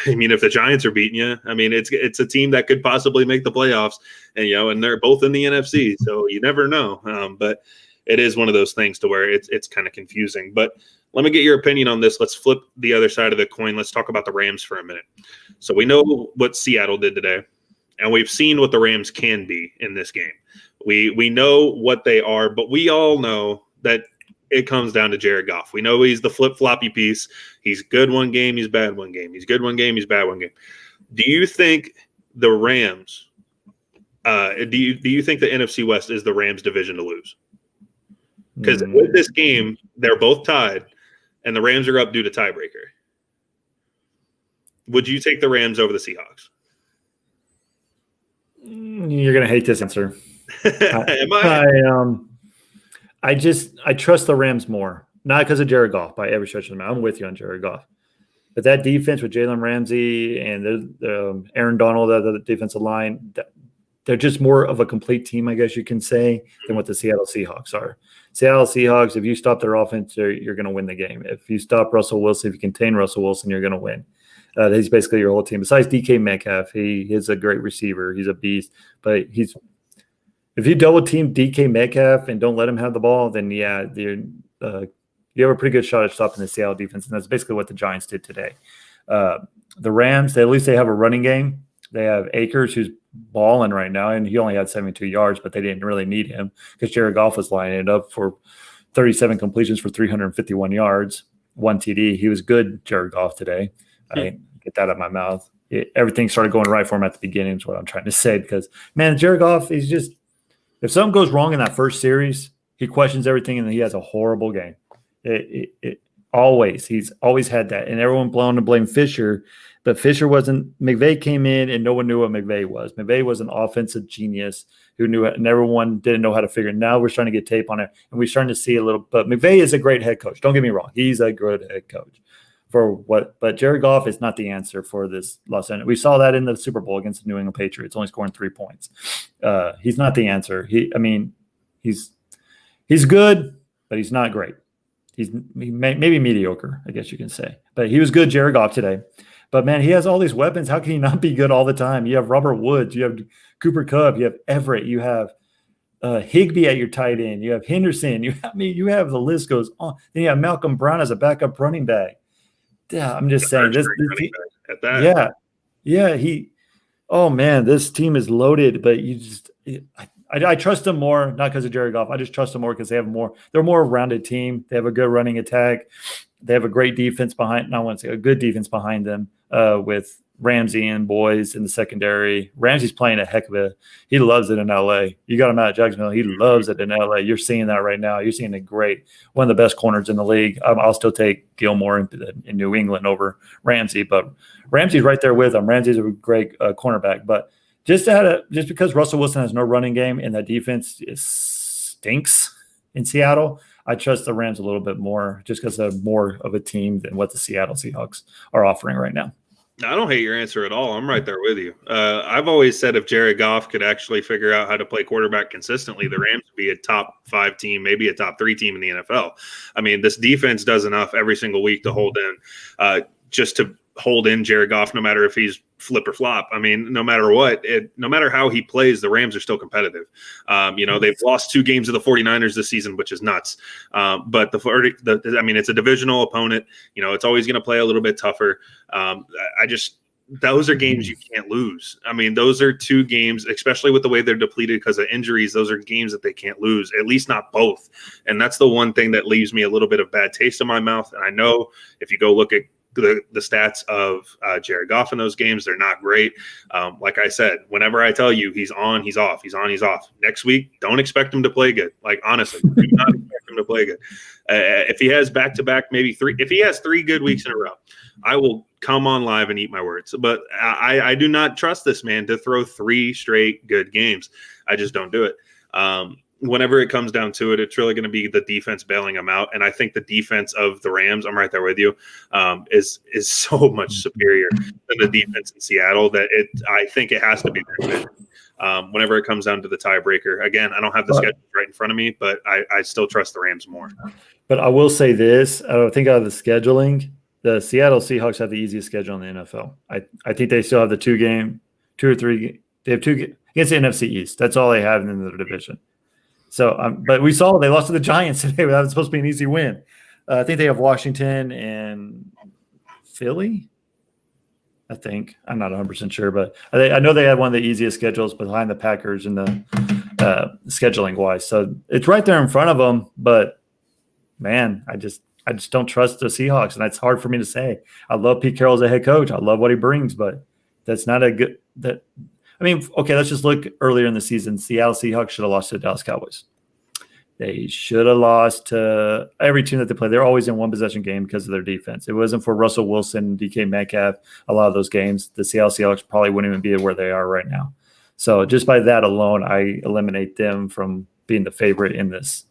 I mean, if the Giants are beating you, I mean, it's a team that could possibly make the playoffs, and and they're both in the NFC, so you never know. But it is one of those things to where it's kind of confusing. But let me get your opinion on this. Let's flip the other side of the coin. Let's talk about the Rams for a minute. So we know what Seattle did today, and we've seen what the Rams can be in this game. We know what they are, but we all know that it comes down to Jared Goff. We know he's the flip-floppy piece. He's good one game, he's bad one game. He's good one game, he's bad one game. Do you think the Rams do you think the NFC West is the Rams division to lose? Because with this game, they're both tied, and the Rams are up due to tiebreaker. Would you take the Rams over the Seahawks? You're going to hate this answer. Am I? I trust the Rams more, not because of Jared Goff by every stretch of the mouth. I'm with you on Jared Goff. But that defense with Jalen Ramsey and Aaron Donald, the defensive line, they're just more of a complete team, I guess you can say, than what the Seattle Seahawks are. Seattle Seahawks, if you stop their offense, you're going to win the game. If you stop Russell Wilson, if you contain Russell Wilson, you're going to win. He's basically your whole team. Besides DK Metcalf, he is a great receiver. He's a beast. But if you double team DK Metcalf and don't let him have the ball, then you have a pretty good shot at stopping the Seattle defense, and that's basically what the Giants did today. The Rams, at least they have a running game. They have Akers, who's balling right now, and he only had 72 yards, but they didn't really need him because Jared Goff was lining it up for 37 completions for 351 yards, 1 TD. He was good, Jared Goff, today. I didn't get that out of my mouth. Everything started going right for him at the beginning is what I'm trying to say because, man, Jared Goff, he's just – if something goes wrong in that first series, he questions everything, and he has a horrible game. He's always had that, and everyone blown to blame Fisher, but Fisher wasn't. McVay came in, and no one knew what McVay was. McVay was an offensive genius who knew it, and everyone didn't know how to figure it. Now we're starting to get tape on it, and we're starting to see a little. But McVay is a great head coach. Don't get me wrong; he's a good head coach. But Jared Goff is not the answer for this Los Angeles. We saw that in the Super Bowl against the New England Patriots, only scoring 3 points. He's not the answer. He's good, but he's not great. He maybe mediocre, I guess you can say. But he was good, Jared Goff, today. But, man, he has all these weapons. How can he not be good all the time? You have Robert Woods. You have Cooper Kupp. You have Everett. You have Higbee at your tight end. You have Henderson. You have the list goes on. Then you have Malcolm Brown as a backup running back. Yeah, I'm just saying. This at that. Yeah. Oh, man, this team is loaded. But you just I trust them more, not because of Jared Goff. I just trust them more because they're a more rounded team. They have a good running attack. They have a great defense behind. No, I want to say a good defense behind them with Ramsey and Boys in the secondary. Ramsey's playing a heck of a. He loves it in LA. You got him out of Jacksonville. He loves it in LA. You're seeing that right now. You're seeing a great one of the best corners in the league. I'll still take Gilmore in New England over Ramsey, but Ramsey's right there with him. Ramsey's a great cornerback, but. Just because Russell Wilson has no running game and that defense stinks in Seattle, I trust the Rams a little bit more just because they're more of a team than what the Seattle Seahawks are offering right now. I don't hate your answer at all. I'm right there with you. I've always said if Jared Goff could actually figure out how to play quarterback consistently, the Rams would be a top 5 team, maybe a top 3 team in the NFL. I mean, this defense does enough every single week to hold in just to hold in Jared Goff, no matter if he's flip or flop. I mean, no matter what, no matter how he plays, the Rams are still competitive. They've lost 2 games to the 49ers this season, which is nuts. But it's a divisional opponent. It's always going to play a little bit tougher. Those are games you can't lose. I mean, those are 2 games, especially with the way they're depleted because of injuries. Those are games that they can't lose, at least not both. And that's the one thing that leaves me a little bit of bad taste in my mouth. And I know if you go look at the stats of Jared Goff in those games, they're not great. Like I said, whenever I tell you he's on, he's off, he's on, he's off. Next week, don't expect him to play good. Like, honestly, do not expect him to play good. If he has back-to-back, maybe 3 – if he has 3 good weeks in a row, I will come on live and eat my words. But I do not trust this man to throw 3 straight good games. I just don't do it. whenever it comes down to it, it's really going to be the defense bailing them out. And I think the defense of the Rams, I'm right there with you, is so much superior than the defense in Seattle that I think it has to be their division. Whenever it comes down to the tiebreaker. Again, I don't have the schedule right in front of me, but I still trust the Rams more. But I will say this, I think out of the scheduling, the Seattle Seahawks have the easiest schedule in the NFL. I think they still have the 2 or 3. They have 2 against the NFC East. That's all they have in the division. So, but we saw they lost to the Giants today. That was supposed to be an easy win. I think they have Washington and Philly. I think I'm not 100% sure, but I know they had one of the easiest schedules behind the Packers in the scheduling wise. So it's right there in front of them. But man, I just don't trust the Seahawks, and that's hard for me to say. I love Pete Carroll as a head coach. I love what he brings, but that's not a good. Okay, let's just look earlier in the season. Seattle Seahawks should have lost to the Dallas Cowboys. They should have lost to every team that they play. They're always in one possession game because of their defense. It wasn't for Russell Wilson, DK Metcalf, a lot of those games, the Seattle Seahawks probably wouldn't even be where they are right now. So just by that alone, I eliminate them from being the favorite in this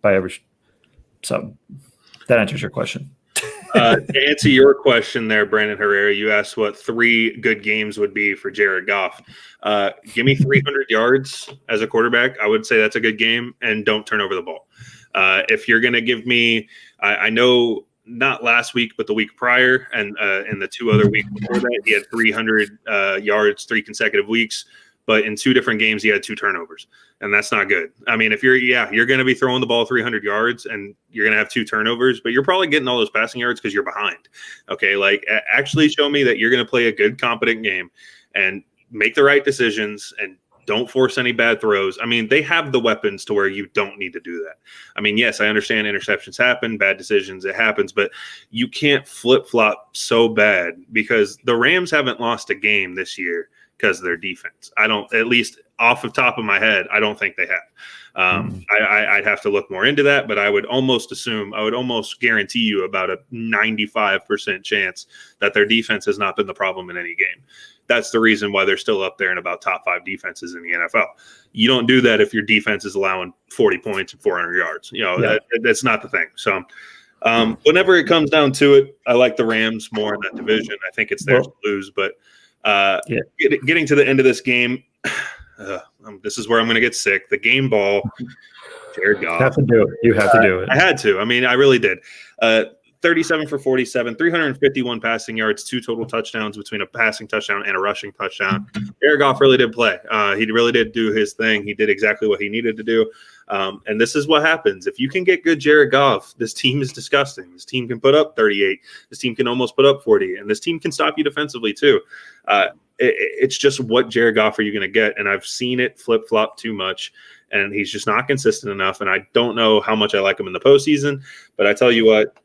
by every. So that answers your question. To answer your question there, Brandon Herrera, you asked what 3 good games would be for Jared Goff. Give me 300 yards as a quarterback. I would say that's a good game, and don't turn over the ball. If you're going to give me, I know not last week, but the week prior and in the 2 other weeks before that, he had 300 yards 3 consecutive weeks. But in 2 different games, he had 2 turnovers, and that's not good. I mean, if you're going to be throwing the ball 300 yards and you're going to have 2 turnovers, but you're probably getting all those passing yards because you're behind. Okay, like actually show me that you're going to play a good, competent game and make the right decisions and don't force any bad throws. I mean, they have the weapons to where you don't need to do that. I mean, yes, I understand interceptions happen, bad decisions, it happens, but you can't flip-flop so bad because the Rams haven't lost a game this year because of their defense. I don't, at least off the top of my head, I don't think they have. I'd have to look more into that, but I would almost guarantee you about a 95% chance that their defense has not been the problem in any game. That's the reason why they're still up there in about top 5 defenses in the NFL. You don't do that if your defense is allowing 40 points and 400 yards. That's not the thing. So whenever it comes down to it, I like the Rams more in that division. I think it's theirs to lose, but getting to the end of this game, this is where I'm going to get sick. The game ball, Jared Goff. You have to do it. You have to do it. I had to. I mean, I really did. 37 for 47, 351 passing yards, 2 total touchdowns between a passing touchdown and a rushing touchdown. Jared Goff really did play. He really did do his thing. He did exactly what he needed to do. And this is what happens. If you can get good Jared Goff, this team is disgusting. This team can put up 38. This team can almost put up 40. And this team can stop you defensively too. It's just what Jared Goff are you going to get? And I've seen it flip-flop too much. And he's just not consistent enough. And I don't know how much I like him in the postseason. But I tell you what,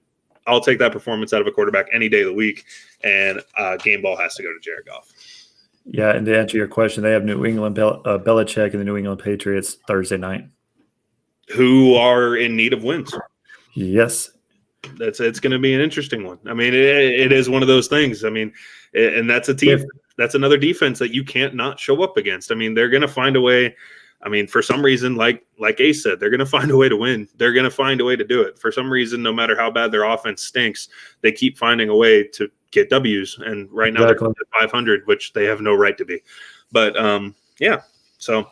I'll take that performance out of a quarterback any day of the week. And game ball has to go to Jared Goff. Yeah, and to answer your question, they have New England Belichick and the New England Patriots Thursday night, who are in need of wins. Yes, it's going to be an interesting one. I mean, it is one of those things. I mean, and that's a team. That's another defense that you can't not show up against. I mean, they're going to find a way. I mean, for some reason, like Ace said, they're going to find a way to win. They're going to find a way to do it. For some reason, no matter how bad their offense stinks, they keep finding a way to get W's. And right now they're at 500, which they have no right to be. But, so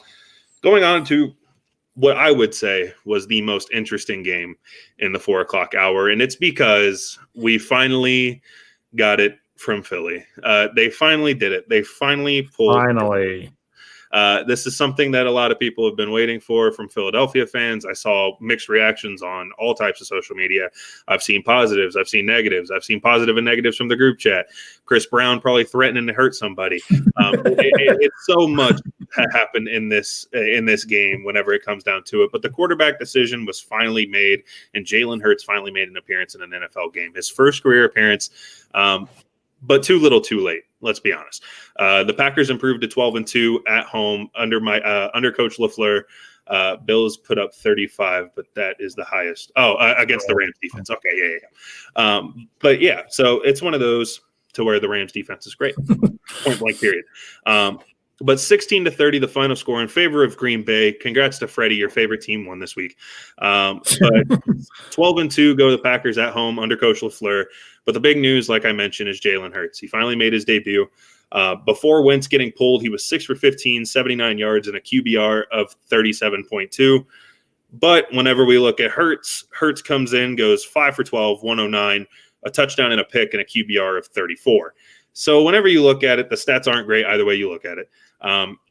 going on to what I would say was the most interesting game in the 4 o'clock hour. And it's because we finally got it from Philly. They finally did it. They finally pulled. This is something that a lot of people have been waiting for from Philadelphia fans. I saw mixed reactions on all types of social media. I've seen positives. I've seen negatives. I've seen positive and negatives from the group chat. Chris Brown probably threatening to hurt somebody. It's so much happened in this game whenever it comes down to it. But the quarterback decision was finally made, and Jalen Hurts finally made an appearance in an NFL game. His first career appearance, but too little too late. Let's be honest. The Packers improved to 12-2 at home under Coach LaFleur. Bills put up 35, but that is the highest. Against the Rams defense. Okay, yeah. But yeah, so it's one of those to where the Rams defense is great. Point blank period. But 16-30, the final score in favor of Green Bay. Congrats to Freddie. Your favorite team won this week. But 12-2 go the Packers at home under Coach LaFleur. But the big news, like I mentioned, is Jalen Hurts. He finally made his debut. Before Wentz getting pulled, he was 6 for 15, 79 yards, and a QBR of 37.2. But whenever we look at Hurts comes in, goes 5 for 12, 109, a touchdown and a pick, and a QBR of 34. So whenever you look at it, the stats aren't great either way you look at it.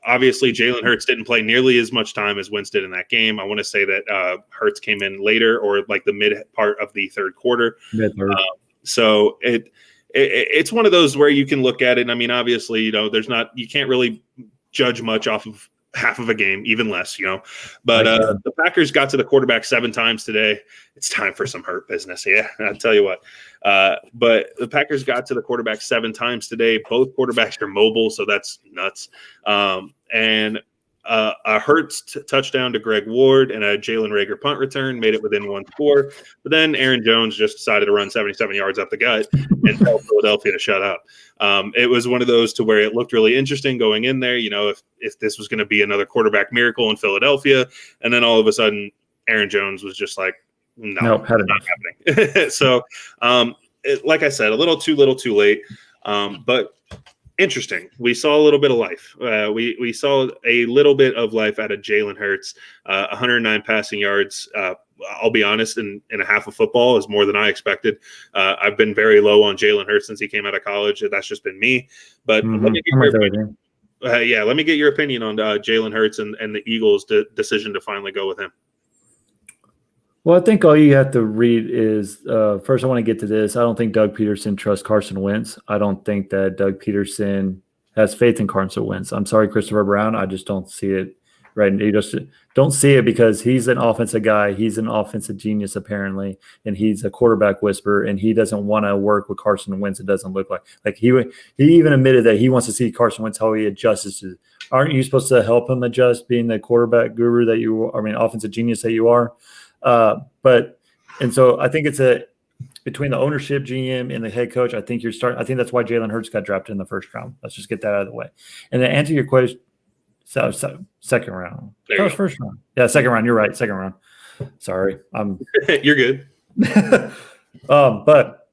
Obviously, Jalen Hurts didn't play nearly as much time as Wentz did in that game. I want to say that Hurts came in later, or like the mid part of the third quarter. So it's one of those where you can look at it. And I mean, obviously, you can't really judge much off of half of a game, even less, But the Packers got to the quarterback 7 times today. It's time for some Hurt business. Yeah, I'll tell you what. But the Packers got to the quarterback 7 times today. Both quarterbacks are mobile, so that's nuts. And a Hurts touchdown to Greg Ward and a Jalen Reagor punt return made it within 1 score. But then Aaron Jones just decided to run 77 yards up the gut and tell Philadelphia to shut up. It was one of those to where it looked really interesting going in there, if this was going to be another quarterback miracle in Philadelphia. And then all of a sudden, Aaron Jones was just like, no, not happening. So, like I said, a little too late. But interesting. We saw a little bit of life. We saw a little bit of life out of Jalen Hurts. 109 passing yards. I'll be honest, in a half of football is more than I expected. I've been very low on Jalen Hurts since he came out of college. That's just been me. But let me get your opinion on Jalen Hurts and the Eagles' decision to finally go with him. Well, I think all you have to read is first, I want to get to this. I don't think Doug Peterson trusts Carson Wentz. I don't think that Doug Peterson has faith in Carson Wentz. I'm sorry, Christopher Brown. I just don't see it. Right. You just don't see it because he's an offensive guy. He's an offensive genius, apparently, and he's a quarterback whisperer, and he doesn't want to work with Carson Wentz. It doesn't look like he even admitted that he wants to see Carson Wentz, how he adjusts to. Aren't you supposed to help him adjust, being the quarterback guru that you are? I mean, offensive genius that you are. And so I think it's between the ownership, GM, and the head coach. I think that's why Jalen Hurts got drafted in the first round. Let's just get that out of the way. And then answer your question. So second round. That was first round. Yeah, second round. You're right. Second round. Sorry. You're good. But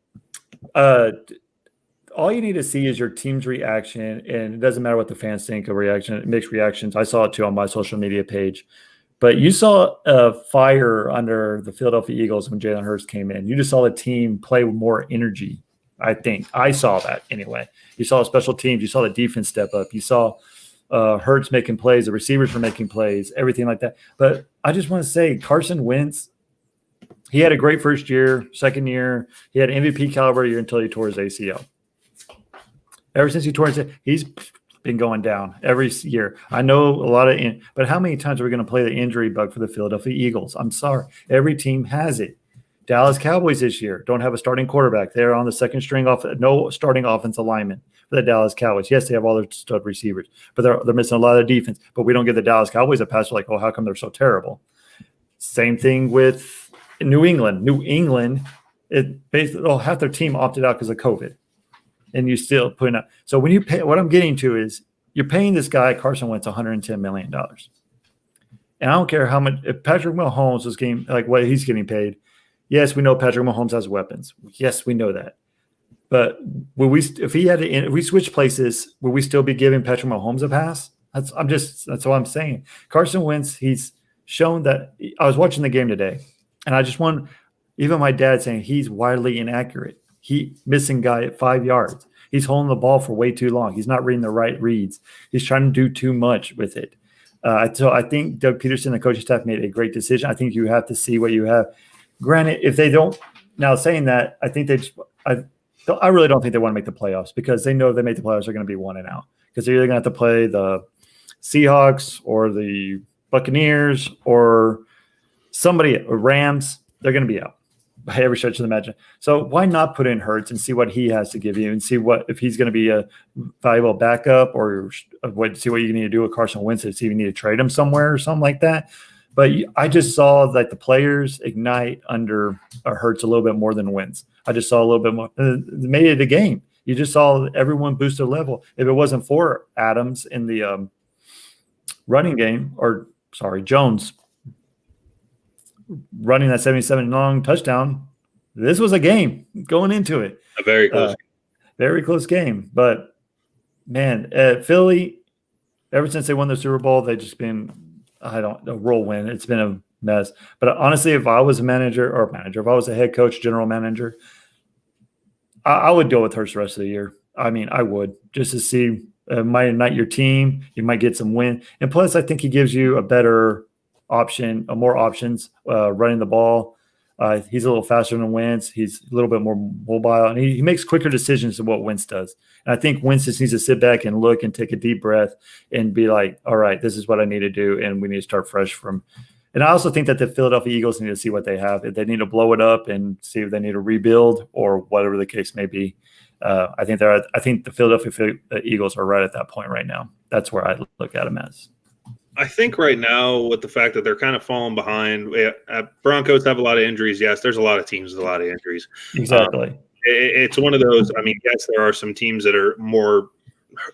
all you need to see is your team's reaction, and it doesn't matter what the fans think of reaction. Mixed reactions. I saw it too on my social media page. But you saw a fire under the Philadelphia Eagles when Jalen Hurts came in. You just saw the team play with more energy. I think I saw that anyway. You saw special teams. You saw the defense step up. You saw Hurts making plays. The receivers were making plays. Everything like that. But I just want to say, Carson Wentz, he had a great first year. Second year, he had MVP caliber year until he tore his ACL. Ever since he tore his ACL, he's been going down every year. I know a lot but how many times are we going to play the injury bug for the Philadelphia Eagles? I'm sorry. Every team has it. Dallas Cowboys this year don't have a starting quarterback. They're on the second string off, no starting offensive lineman for the Dallas Cowboys. Yes, they have all their stud receivers, but they're missing a lot of defense. But we don't give the Dallas Cowboys a pass. We're like, oh, how come they're so terrible? Same thing with New England. New England, half their team opted out because of COVID. And you still putting up. So when you pay, what I'm getting to is you're paying this guy, Carson Wentz, $110 million. And I don't care how much, if Patrick Mahomes was getting, like what he's getting paid. Yes, we know Patrick Mahomes has weapons. Yes, we know that. But if we switch places, will we still be giving Patrick Mahomes a pass? That's what I'm saying. Carson Wentz, he's shown that. I was watching the game today, and I just want, even my dad saying he's wildly inaccurate. He missing guy at 5 yards. He's holding the ball for way too long. He's not reading the right reads. He's trying to do too much with it. So I think Doug Peterson, the coaching staff, made a great decision. I think you have to see what you have. Granted, if they don't, now saying that, I think I really don't think they want to make the playoffs because they know if they make the playoffs, they're going to be 1 and out because they're either going to have to play the Seahawks or the Buccaneers or somebody, or Rams. They're going to be out by every stretch of the imagination. So why not put in Hurts and see what he has to give you and see if he's going to be a valuable backup or see what you need to do with Carson Wentz to see if you need to trade him somewhere or something like that. But I just saw that the players ignite under Hurts a little bit more than Wentz. I just saw a little bit more. It made it a game. You just saw everyone boost their level. If it wasn't for Adams in the running game, or sorry, Jones running that 77 long touchdown, this was a game going into it. A very close game. But man, Philly, ever since they won the Super Bowl, they've just been a whirlwind. It's been a mess. But honestly, if I was a if I was a head coach, general manager, I would go with Hurts the rest of the year. I mean, I would, just to see. Might ignite your team. You might get some win. And plus, I think he gives you a better option, more options running the ball. He's a little faster than Wentz. He's a little bit more mobile, and he makes quicker decisions than what Wentz does. And I think Wentz just needs to sit back and look and take a deep breath and be like, all right, this is what I need to do, and we need to start fresh from. And I also think that the Philadelphia Eagles need to see what they have. If they need to blow it up and see if they need to rebuild or whatever the case may be. I think the Philadelphia Eagles are right at that point right now. That's where I look at them as. I think right now, with the fact that they're kind of falling behind, Broncos have a lot of injuries. Yes, there's a lot of teams with a lot of injuries. Exactly. It's one of those. I mean, yes, there are some teams that are more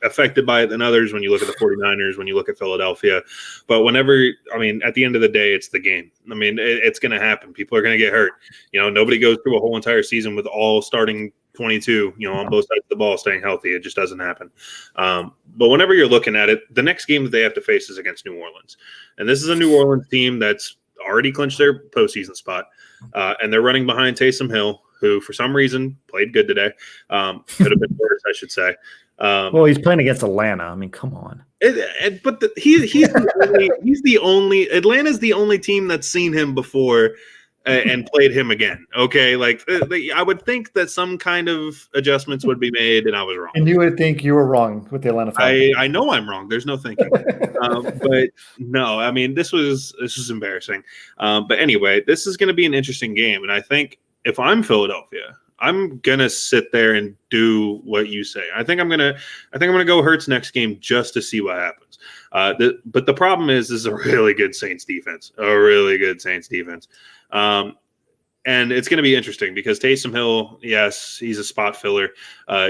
affected by it than others when you look at the 49ers, when you look at Philadelphia. But at the end of the day, it's the game. I mean, it's going to happen. People are going to get hurt. Nobody goes through a whole entire season with all starting 22, on both sides of the ball, staying healthy. It just doesn't happen. But whenever you're looking at it, the next game that they have to face is against New Orleans. And this is a New Orleans team that's already clinched their postseason spot. And they're running behind Taysom Hill, who for some reason played good today. Could have been worse, I should say. Well, he's playing against Atlanta. I mean, come on. He's the only Atlanta's the only team that's seen him before and played him again. Okay, I would think that some kind of adjustments would be made, and I was wrong. And you would think you were wrong with the Atlanta Falcons. I know I'm wrong. There's no thinking. But no, I mean, this was embarrassing. But anyway, this is going to be an interesting game, and I think if I'm Philadelphia, I'm gonna sit there and do what you say. I think I'm gonna go Hurts next game just to see what happens. But the problem is a really good Saints defense, and it's gonna be interesting because Taysom Hill, yes, he's a spot filler.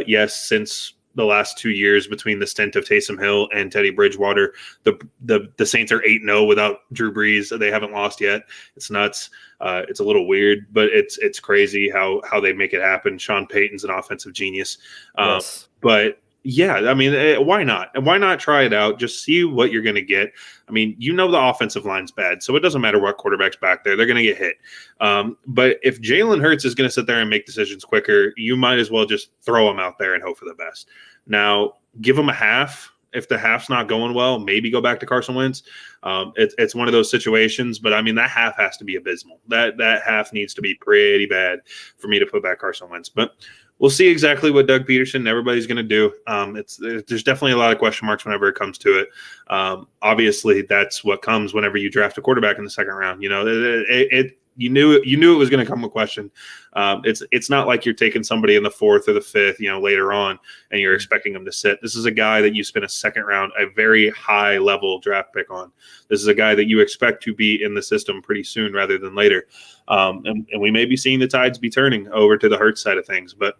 Yes, since the last 2 years between the stint of Taysom Hill and Teddy Bridgewater, the Saints are 8-0 without Drew Brees. They haven't lost yet. It's nuts. It's a little weird, but it's crazy how they make it happen. Sean Payton's an offensive genius. Yes. But yeah, I mean, why not? And why not try it out? Just see what you're going to get. I mean, the offensive line's bad, so it doesn't matter what quarterback's back there. They're going to get hit. But if Jalen Hurts is going to sit there and make decisions quicker, you might as well just throw him out there and hope for the best. Now, give him a half. If the half's not going well, maybe go back to Carson Wentz. It's one of those situations, but I mean, that half has to be abysmal. That half needs to be pretty bad for me to put back Carson Wentz. But we'll see exactly what Doug Peterson and everybody's going to do. There's definitely a lot of question marks whenever it comes to it. Obviously, that's what comes whenever you draft a quarterback in the second round. You knew it was going to come with question. It's not like you're taking somebody in the fourth or the fifth, later on, and you're expecting them to sit. This is a guy that you spent a second round, a very high level draft pick on. This is a guy that you expect to be in the system pretty soon rather than later. And we may be seeing the tides be turning over to the Hurts side of things, but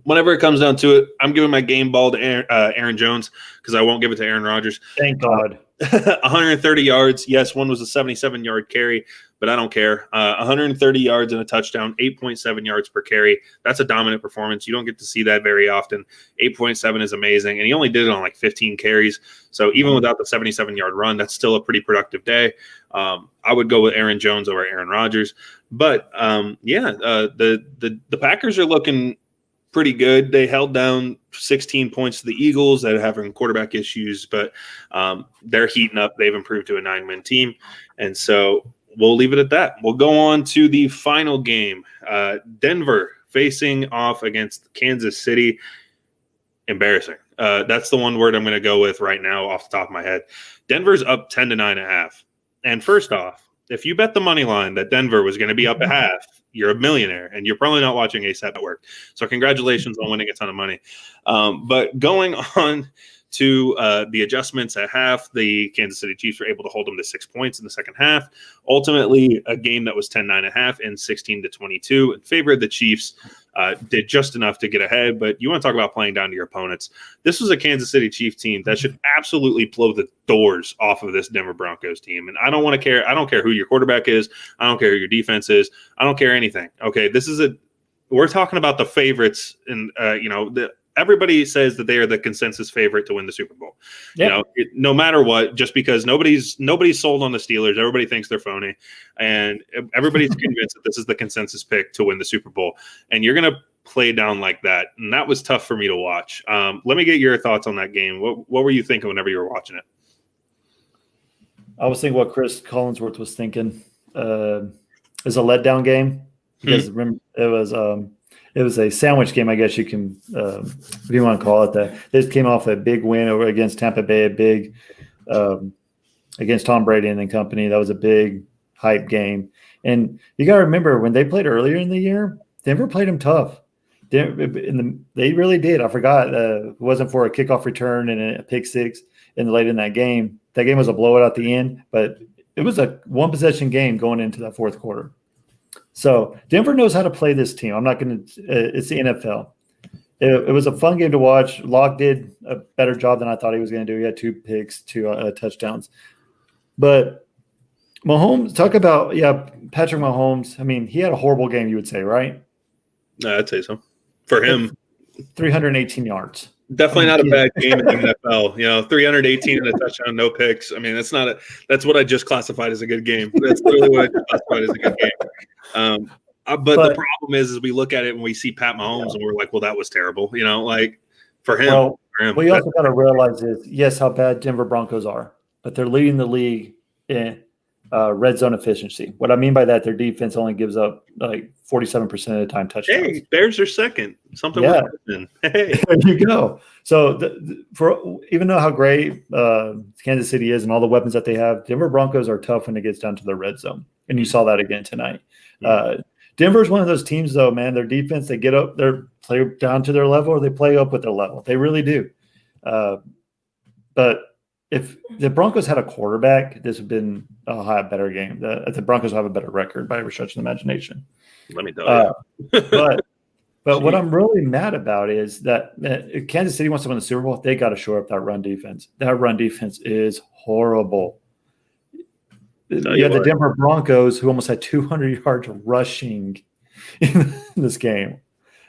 whenever it comes down to it, I'm giving my game ball to Aaron Jones because I won't give it to Aaron Rodgers. Thank God. 130 yards. Yes, one was a 77-yard carry, but I don't care. 130 yards and a touchdown, 8.7 yards per carry. That's a dominant performance. You don't get to see that very often. 8.7 is amazing, and he only did it on 15 carries. So even without the 77-yard run, that's still a pretty productive day. I would go with Aaron Jones over Aaron Rodgers. But, the Packers are looking pretty good. They held down 16 points to the Eagles that are having quarterback issues, but they're heating up. They've improved to a 9-win team. And so we'll leave it at that. We'll go on to the final game. Denver facing off against Kansas City. Embarrassing. That's the one word I'm going to go with right now off the top of my head. Denver's up 10-9.5. And first off, if you bet the money line that Denver was going to be up a half, you're a millionaire, and you're probably not watching ASAP Network. So congratulations on winning a ton of money. But going on to the adjustments at half, the Kansas City Chiefs were able to hold them to 6 points in the second half. Ultimately, a game that was 10-9 at half and 16-22 in favor of the Chiefs. Did just enough to get ahead, but you want to talk about playing down to your opponents. This was a Kansas City Chiefs team that should absolutely blow the doors off of this Denver Broncos team. And I don't care who your quarterback is. I don't care who your defense is. I don't care anything. Okay, we're talking about the favorites, and everybody says that they are the consensus favorite to win the Super Bowl. Yep. No matter what, just because nobody's sold on the Steelers, everybody thinks they're phony, and everybody's convinced that this is the consensus pick to win the Super Bowl. And you're going to play down like that, and that was tough for me to watch. Let me get your thoughts on that game. What were you thinking whenever you were watching it? I was thinking what Chris Collinsworth was thinking. It's a letdown game because remember, it was a sandwich game, I guess you can, if you want to call it that. This came off a big win over against Tampa Bay, against Tom Brady and company. That was a big hype game. And you got to remember, when they played earlier in the year, Denver played them tough. They really did. I forgot. It wasn't for a kickoff return and a pick six late in that game. That game was a blowout at the end, but it was a one-possession game going into that fourth quarter. So Denver knows how to play this team. I'm not going to it's the NFL. It was a fun game to watch. Locke did a better job than I thought he was going to do. He had 2 picks, 2 touchdowns. But Mahomes, talk about, Patrick Mahomes. I mean, he had a horrible game, you would say, right? I'd say so. For him. 318 yards. Definitely not a bad game in the NFL. 318 and a touchdown, no picks. I mean, that's what I just classified as a good game. That's literally what I just classified as a good game. But the problem is we look at it and we see Pat Mahomes and we're like, well, that was terrible. For him. Well, what you also got to realize is, yes, how bad Denver Broncos are, but they're leading the league in red zone efficiency. What I mean by that, their defense only gives up like 47% of the time touchdowns. Hey, Bears are second. Something. Yeah. Hey, there you go. So for even though how great Kansas City is and all the weapons that they have, Denver Broncos are tough when it gets down to the red zone, and you saw that again tonight. Denver's one of those teams, though, man. Their defense, they get up, they play down to their level, or they play up with their level. They really do. But if the Broncos had a quarterback, this would have been a better game. The Broncos have a better record by every stretch of the imagination. Let me tell you. But what I'm really mad about is that if Kansas City wants to win the Super Bowl, they got to shore up that run defense. That run defense is horrible. You had the Denver Broncos, who almost had 200 yards rushing in this game.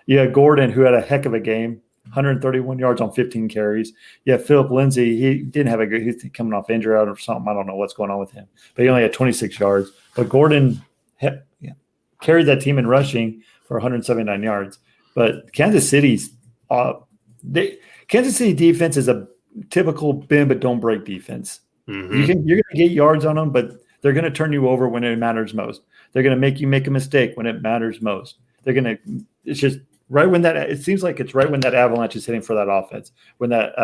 You had Gordon, who had a heck of a game, 131 yards on 15 carries. You had Philip Lindsay. He didn't have he's coming off injury out or something. I don't know what's going on with him. But he only had 26 yards. But Gordon carried that team in rushing for 179 yards. But Kansas City's Kansas City defense is a typical bend but don't break defense. Mm-hmm. You're going to get yards on them, but they're going to turn you over when it matters most. They're going to make you make a mistake when it matters most. It's just right when it seems like it's right when that avalanche is hitting for that offense. When that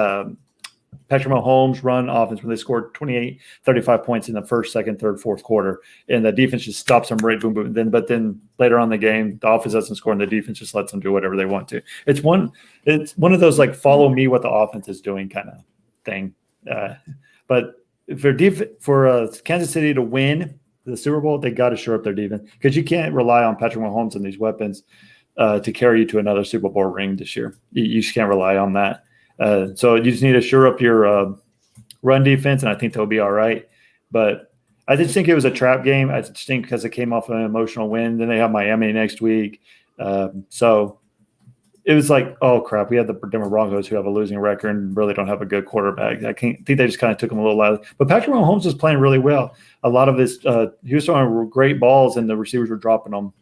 Patrick Mahomes run offense, when they scored 28, 35 points in the first, second, third, fourth quarter, and the defense just stops them right, boom, boom. But then later on in the game, the offense doesn't score, and the defense just lets them do whatever they want to. It's one of those like follow me what the offense is doing kind of thing. But for Kansas City to win the Super Bowl, they got to shore up their defense because you can't rely on Patrick Mahomes and these weapons to carry you to another Super Bowl ring this year. You just can't rely on that. So you just need to shore up your run defense, and I think they'll be all right. But I just think it was a trap game. I just think because it came off an emotional win. Then they have Miami next week. So it was like, oh, crap, we had the Denver Broncos who have a losing record and really don't have a good quarterback. I think they just kind of took them a little lightly. But Patrick Mahomes was playing really well. A lot of his he was throwing great balls, and the receivers were dropping them,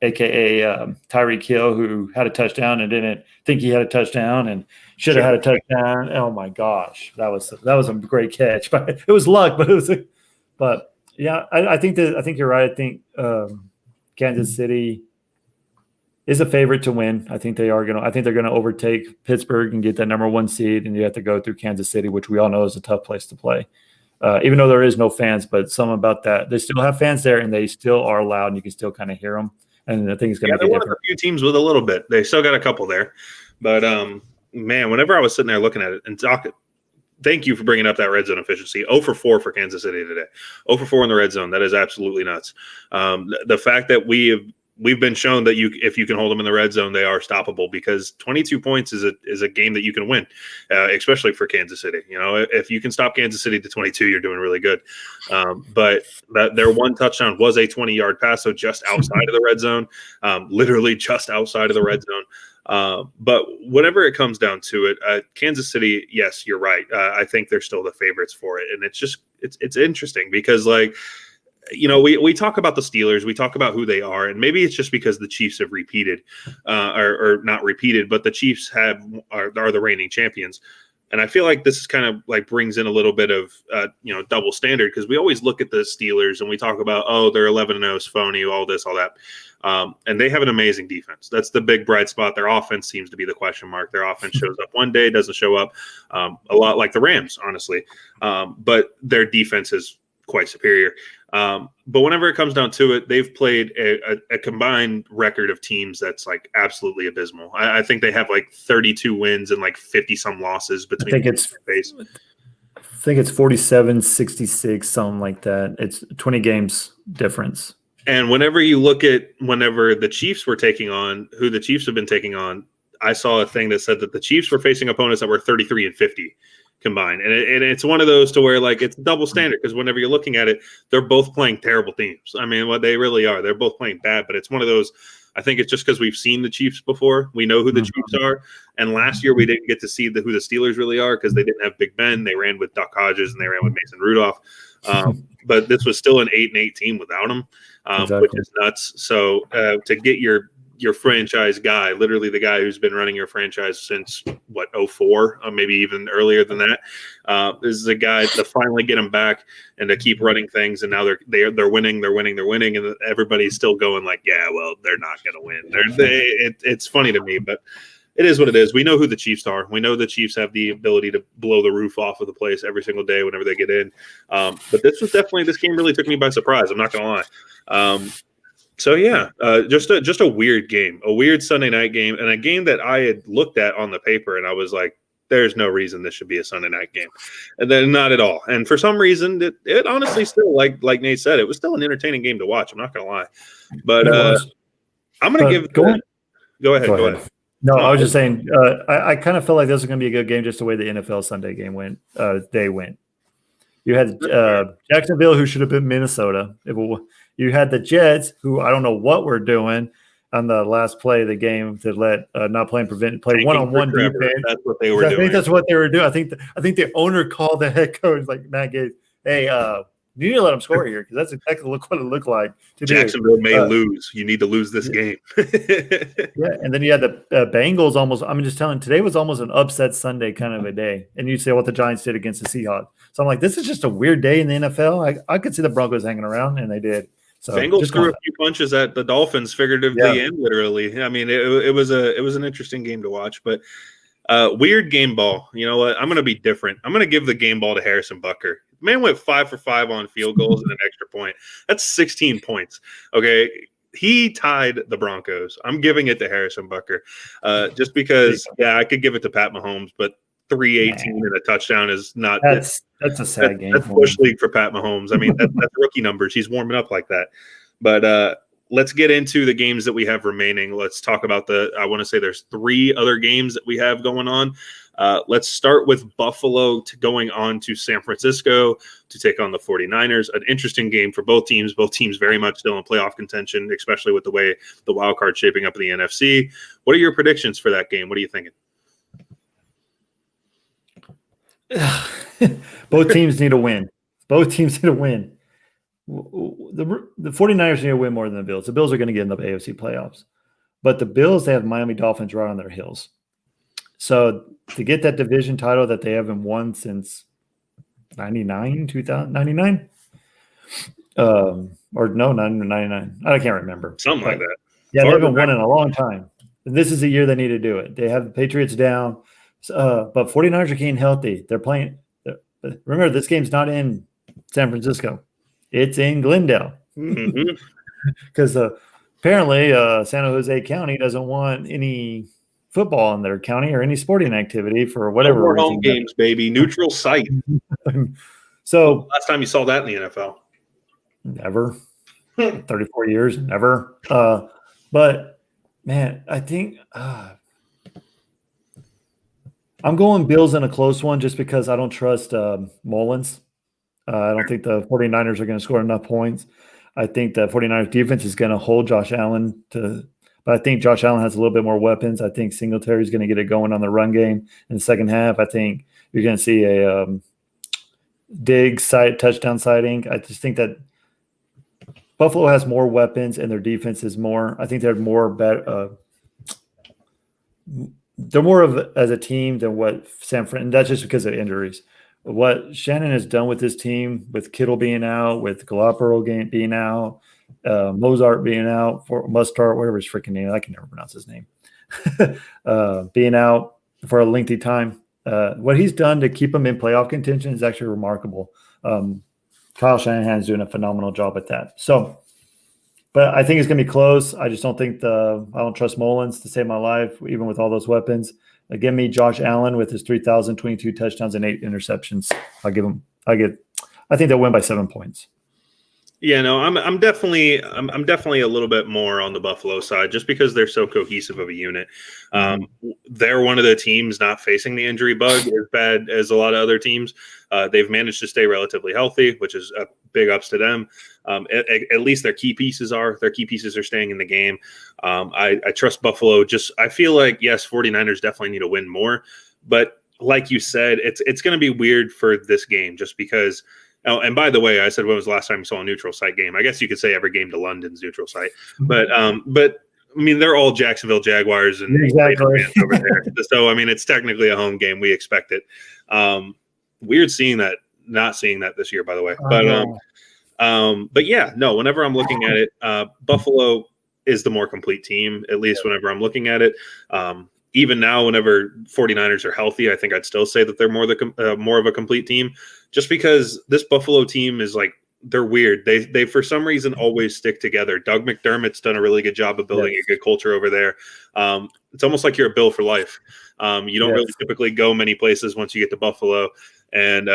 a.k.a. Tyreek Hill, who had a touchdown and didn't think he had a touchdown and should have had a touchdown. Oh, my gosh. That was a great catch. But it was luck. But yeah, I think you're right. I think Kansas City is a favorite to win. I think they're going to overtake Pittsburgh and get that number 1 seed, and you have to go through Kansas City, which we all know is a tough place to play. Even though there is no fans, but something about that. They still have fans there, and they still are loud, and you can still kind of hear them. And I think it's going to be one of the few teams with a little bit. They still got a couple there. But man, whenever I was sitting there looking at it and talking, thank you for bringing up that red zone efficiency. 0 for 4 for Kansas City today. 0 for 4 in the red zone. That is absolutely nuts. The fact that we've been shown that if you can hold them in the red zone, they are stoppable, because 22 points is a game that you can win, especially for Kansas City. You know, if you can stop Kansas City to 22, you're doing really good. But their one touchdown was a 20-yard pass, so just outside of the red zone, literally just outside of the red zone. But whenever it comes down to it, Kansas City, yes, you're right. I think they're still the favorites for it. And it's interesting because, like, you know, we talk about the Steelers, we talk about who they are, and maybe it's just because the Chiefs have repeated, or not repeated, but the Chiefs are the reigning champions. And I feel like this is kind of like brings in a little bit of, double standard, because we always look at the Steelers and we talk about, oh, they're 11-0, phony, all this, all that. And they have an amazing defense. That's the big bright spot. Their offense seems to be the question mark. Their offense shows up one day, doesn't show up, a lot like the Rams, honestly. But their defense is quite superior. But whenever it comes down to it, they've played a combined record of teams that's like absolutely abysmal. I think they have like 32 wins and like 50 some losses between. I think it's 47-66, something like that. It's 20 games difference. And whenever you look at whenever the Chiefs were taking on who the Chiefs have been taking on, I saw a thing that said that the Chiefs were facing opponents that were 33-50 combined. And it's one of those to where, like, it's double standard, because whenever you're looking at it, they're both playing terrible teams. I mean, what they really are. They're both playing bad, but it's one of those. I think it's just because we've seen the Chiefs before. We know who the Chiefs are. And last year we didn't get to see who the Steelers really are, because they didn't have Big Ben. They ran with Duck Hodges and they ran with Mason Rudolph. But this was still an 8-8 team without him, exactly. Which is nuts. So to get your franchise guy, literally the guy who's been running your franchise since 04, maybe even earlier than that, is the guy to finally get him back and to keep running things. And now they're winning, and everybody's still going like, yeah, well, they're not going to win. It's funny to me, but it is what it is. We know who the Chiefs are. We know the Chiefs have the ability to blow the roof off of the place every single day whenever they get in. But this game really took me by surprise. I'm not going to lie. So yeah, just a weird game, a weird Sunday night game, and a game that I had looked at on the paper and I was like, there's no reason this should be a Sunday night game. And then not at all. And for some reason, it honestly still, like Nate said, it was still an entertaining game to watch. I'm not going to lie. But I'm going to give – Go ahead. No, I was just saying, I kind of felt like this was going to be a good game just the way the NFL Sunday game went. They went. You had Jacksonville, who should have been Minnesota. You had the Jets, who I don't know what we're doing on the last play of the game to let not play one-on-one defense. That's what they were doing. I think that's what they were doing. I think the owner called the head coach, like Matt Gates, hey, you need to let them score here, because that's exactly what it looked like. Jacksonville may lose. You need to lose this game. Yeah, and then you had the Bengals almost. I'm just telling, today was almost an upset Sunday kind of a day. And you say what the Giants did against the Seahawks. So I'm like, this is just a weird day in the NFL. I could see the Broncos hanging around, and they did. So Bengals threw a few punches at the Dolphins, figuratively and literally. I mean, it was an interesting game to watch, but weird game ball. You know what? I'm going to be different. I'm going to give the game ball to Harrison Butker. Man went 5 for 5 on field goals and an extra point. That's 16 points. Okay. He tied the Broncos. I'm giving it to Harrison Butker, just because, I could give it to Pat Mahomes, but 318 and a touchdown is not. That's a sad game. That's Bush League for Pat Mahomes. I mean, that's rookie numbers. He's warming up like that. But let's get into the games that we have remaining. Let's talk about I want to say there's 3 other games that we have going on. Let's start with Buffalo going on to San Francisco to take on the 49ers. An interesting game for both teams. Both teams very much still in playoff contention, especially with the way the wild card shaping up in the NFC. What are your predictions for that game? What are you thinking? Both teams need a win. The 49ers need to win more than the Bills. The Bills are going to get in the AFC playoffs. But the Bills, they have Miami Dolphins right on their heels. So to get that division title that they haven't won since 99? Or no, not 99. I can't remember. Something like that. Yeah, they haven't won in a long time. And this is the year they need to do it. They have the Patriots down. But 49ers are getting healthy. They're playing. Remember, this game's not in San Francisco. It's in Glendale. Because apparently San Jose County doesn't want any football in their county or any sporting activity for whatever No more reason. home games, baby. Neutral site. So Last time you saw that in the NFL? never. 34 years, never. But man, I think I'm going Bills in a close one just because I don't trust Mullins. I don't think the 49ers are going to score enough points. I think the 49ers defense is going to hold Josh Allen but I think Josh Allen has a little bit more weapons. I think Singletary is going to get it going on the run game in the second half. I think you're going to see a Diggs touchdown sighting. I just think that Buffalo has more weapons and their defense is more. I think they're more they're more of as a team than what San Fran. And that's just because of injuries. What Shannon has done with this team, with Kittle being out, with Garoppolo being out, Mostert being out, whatever his freaking name, I can never pronounce his name, being out for a lengthy time. What he's done to keep him in playoff contention is actually remarkable. Kyle Shanahan's doing a phenomenal job at that. So, but I think it's going to be close. I just don't think I don't trust Mullins to save my life, even with all those weapons. Give me Josh Allen with his 3,022 touchdowns and 8 interceptions. I think they'll win by 7 points. Yeah, no, I'm definitely a little bit more on the Buffalo side just because they're so cohesive of a unit. They're one of the teams not facing the injury bug as bad as a lot of other teams. They've managed to stay relatively healthy, which is a big ups to them. At least their key pieces are staying in the game. I trust Buffalo. I feel like, yes, 49ers definitely need to win more, but like you said, it's going to be weird for this game just because. Oh, and by the way, I said when was the last time you saw a neutral site game? I guess you could say every game to London's neutral site, but I mean they're all Jacksonville Jaguars and exactly over there. So I mean it's technically a home game. We expect it. Weird not seeing that this year, by the way. But yeah, no. Whenever I'm looking at it, Buffalo is the more complete team. At least whenever I'm looking at it. Even now, whenever 49ers are healthy, I think I'd still say that they're more of a complete team just because this Buffalo team is like, they're weird. They for some reason always stick together. Doug McDermott's done a really good job of building a good culture over there. It's almost like you're a Bill for life. You don't really typically go many places once you get to Buffalo. And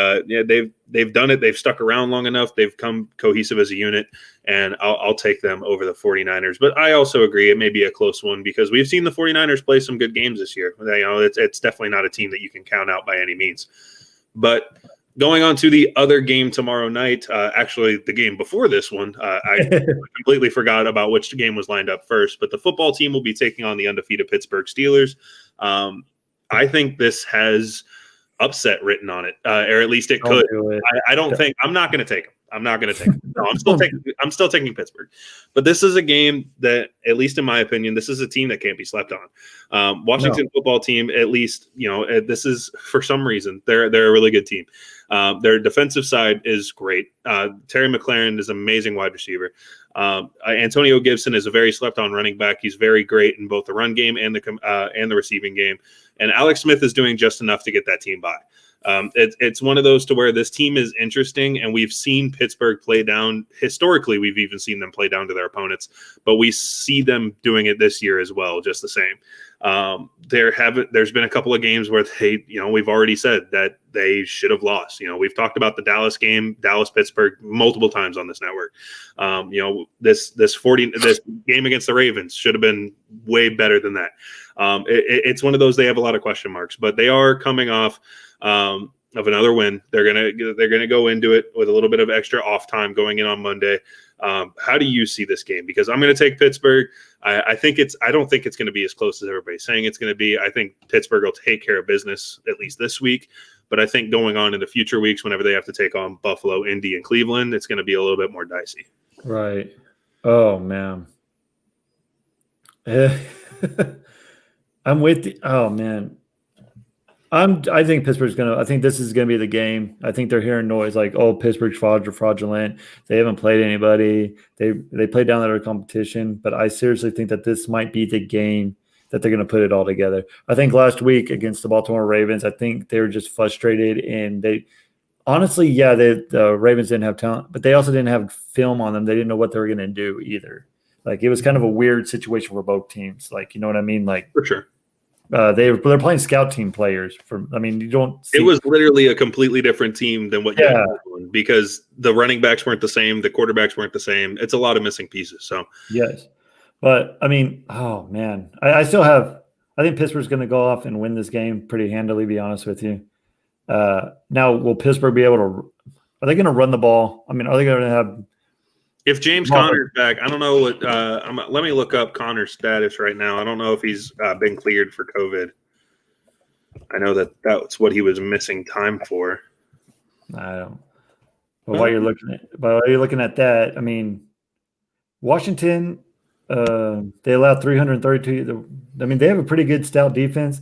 they've done it. They've stuck around long enough. They've come cohesive as a unit, and I'll take them over the 49ers. But I also agree it may be a close one because we've seen the 49ers play some good games this year. It's definitely not a team that you can count out by any means. But going on to the other game tomorrow night, actually the game before this one, I completely forgot about which game was lined up first. But the football team will be taking on the undefeated Pittsburgh Steelers. I think this has upset written on it, or at least it could. I don't think I'm not going to take them. I'm not going to take them. No, I'm still taking Pittsburgh. But this is a game that, at least in my opinion, this is a team that can't be slept on. Washington football team, at least, this is for some reason they're a really good team. Their defensive side is great. Terry McLaurin is an amazing wide receiver. Antonio Gibson is a very slept-on running back. He's very great in both the run game and the receiving game. And Alex Smith is doing just enough to get that team by. It's one of those to where this team is interesting, and we've seen Pittsburgh play down. Historically, we've even seen them play down to their opponents, but we see them doing it this year as well, just the same. There's been a couple of games where we've already said that they should have lost. We've talked about the Dallas game, Dallas-Pittsburgh multiple times on this network. This game against the Ravens should have been way better than that. It's one of those, they have a lot of question marks, but they are coming off of another win. They're gonna go into it with a little bit of extra off time going in on Monday. How do you see this game? Because I'm going to take Pittsburgh. I don't think it's going to be as close as everybody's saying it's going to be. I think Pittsburgh will take care of business at least this week. But I think going on in the future weeks, whenever they have to take on Buffalo, Indy, and Cleveland, it's going to be a little bit more dicey. Right. Oh man. I'm with you. Oh man. I think Pittsburgh's I think this is gonna be the game. I think they're hearing noise like, oh, Pittsburgh's fraudulent. They haven't played anybody. They played down their competition, but I seriously think that this might be the game that they're gonna put it all together. I think last week against the Baltimore Ravens, I think they were just frustrated, and the Ravens didn't have talent, but they also didn't have film on them. They didn't know what they were gonna do either. Like, it was kind of a weird situation for both teams. Like, you know what I mean? Like, for sure. They're playing scout team players. You don't see. It was literally a completely different team than what you had doing because the running backs weren't the same, the quarterbacks weren't the same. It's a lot of missing pieces. So yes, but oh man, I still have. I think Pittsburgh's going to go off and win this game pretty handily. Be honest with you. Now, will Pittsburgh be able to? Are they going to run the ball? Are they going to have? If James Conner's back, I don't know what. Let me look up Conner's status right now. I don't know if he's been cleared for COVID. I know that's what he was missing time for. I don't. But while you're looking at that, Washington, they allow 332. They have a pretty good stout defense.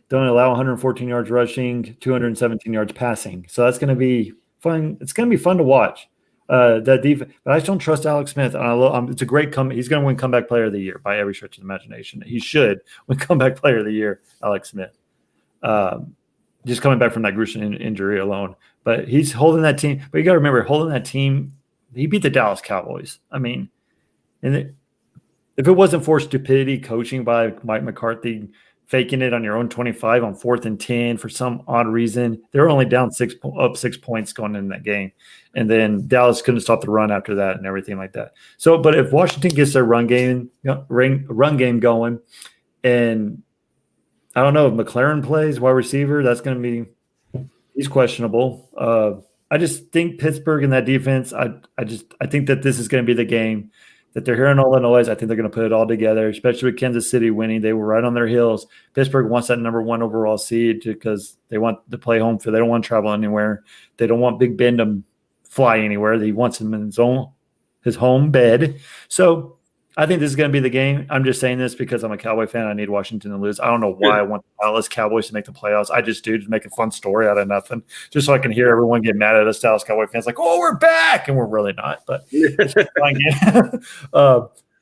They only allow 114 yards rushing, 217 yards passing. So that's going to be fun. It's going to be fun to watch. That defense, but I just don't trust Alex Smith. It's a great comeback. He's going to win comeback player of the year by every stretch of the imagination. He should win comeback player of the year, Alex Smith. Just coming back from that gruesome injury alone, but he's holding that team. But you got to remember, holding that team, he beat the Dallas Cowboys. If it wasn't for stupidity coaching by Mike McCarthy, faking it on your own 25 on 4th and 10 for some odd reason. They were only down 6 points going in that game. And then Dallas couldn't stop the run after that and everything like that. So, but if Washington gets their run game going, and I don't know if McLaren plays wide receiver, that's going to be – he's questionable. I just think Pittsburgh and that defense, I think that this is going to be the game that they're hearing all the noise. I think they're going to put it all together, especially with Kansas City winning. They were right on their heels. Pittsburgh wants that number 1 overall seed because they want to play home field. They don't want to travel anywhere. They don't want Big Ben to fly anywhere. He wants him in his home bed. So I think this is going to be the game. I'm just saying this because I'm a Cowboy fan. I need Washington to lose. I don't know why I want the Dallas Cowboys to make the playoffs. I just do to make a fun story out of nothing, just so I can hear everyone get mad at us Dallas Cowboy fans like, oh, we're back. And we're really not. But it's a fun game.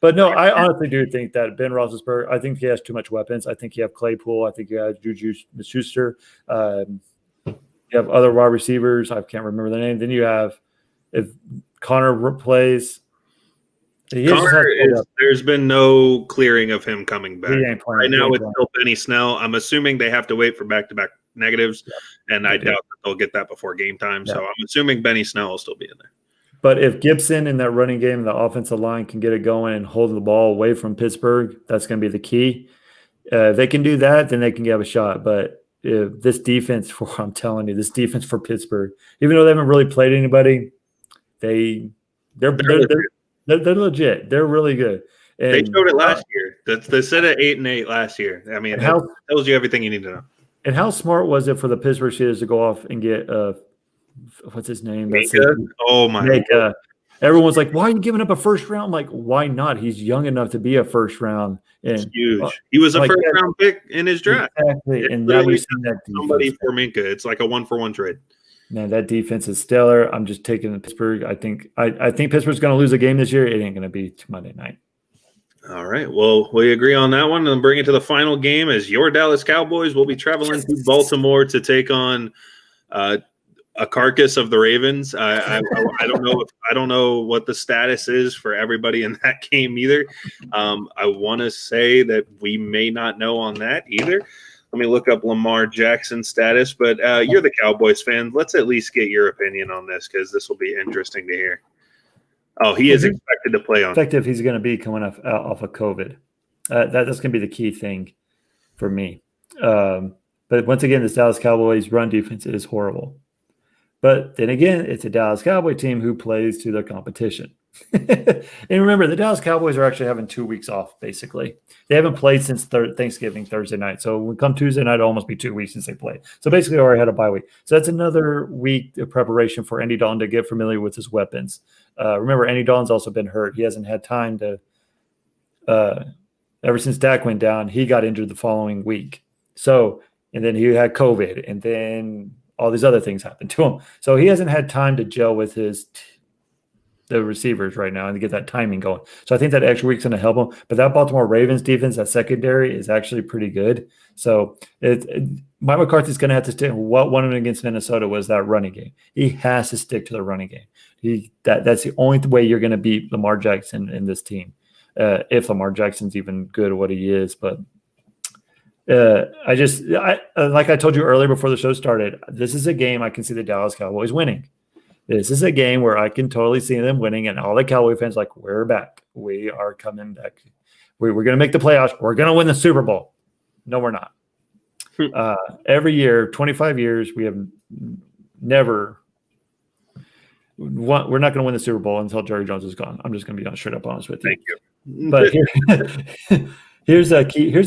But no, I honestly do think that Ben Roethlisberger, I think he has too much weapons. I think you have Claypool. I think you have Juju Smith-Schuster. You have other wide receivers. I can't remember the name. Then you have, if Connor plays – there's been no clearing of him coming back. Right now, it's still Benny Snell. I'm assuming they have to wait for back-to-back negatives, and I doubt that they'll get that before game time. So I'm assuming Benny Snell will still be in there. But if Gibson in that running game, the offensive line can get it going and hold the ball away from Pittsburgh, that's going to be the key. If they can do that, then they can have a shot. But if this defense I'm telling you, this defense for Pittsburgh, even though they haven't really played anybody, they're legit. They're really good. And they showed it last year. They said at 8-8 last year. That tells you everything you need to know. And how smart was it for the Pittsburgh Steelers to go off and get what's his name? Oh my God. Everyone's like, why are you giving up a first round? I'm like, why not? He's young enough to be a first round. And it's huge. He was a first round pick in his draft. Exactly. And now we've seen that defense. Somebody for Minka. It's like a 1-for-1 trade. Man, that defense is stellar. I'm just taking Pittsburgh. I think Pittsburgh's going to lose a game this year. It ain't going to be Monday night. All right. Well, we agree on that one, and bring it to the final game as your Dallas Cowboys will be traveling to Baltimore to take on a carcass of the Ravens. I don't know what the status is for everybody in that game either. I want to say that we may not know on that either. Let me look up Lamar Jackson's status, but you're the Cowboys fan. Let's at least get your opinion on this because this will be interesting to hear. Oh, he is expected to play on. Effective he's going to be coming off of COVID. That's going to be the key thing for me. But once again, this Dallas Cowboys run defense is horrible. But then again, it's a Dallas Cowboy team who plays to their competition. And remember, the Dallas Cowboys are actually having 2 weeks off, basically. They haven't played since Thanksgiving, Thursday night. So when come Tuesday night, it'll almost be 2 weeks since they played. So basically, already had a bye week. So that's another week of preparation for Andy Dalton to get familiar with his weapons. Remember, Andy Dalton's also been hurt. He hasn't had time to ever since Dak went down, he got injured the following week. So, and then he had COVID, and then all these other things happened to him. So he hasn't had time to gel with the receivers right now and to get that timing going. So I think that extra week's going to help him. But that Baltimore Ravens defense, that secondary, is actually pretty good. So Mike McCarthy's going to have to stick. What won him against Minnesota was that running game. He has to stick to the running game. That's the only way you're going to beat Lamar Jackson in this team. If Lamar Jackson's even good at what he is. But Like I told you earlier before the show started, this is a game I can see the Dallas Cowboys winning. This is a game where I can totally see them winning, and all the Cowboy fans like, we're back. We are coming back. We're going to make the playoffs. We're going to win the Super Bowl. No, we're not. Every year, 25 years, we have never won. We're not going to win the Super Bowl until Jerry Jones is gone. I'm just going to be straight up honest with you. Thank you. But here's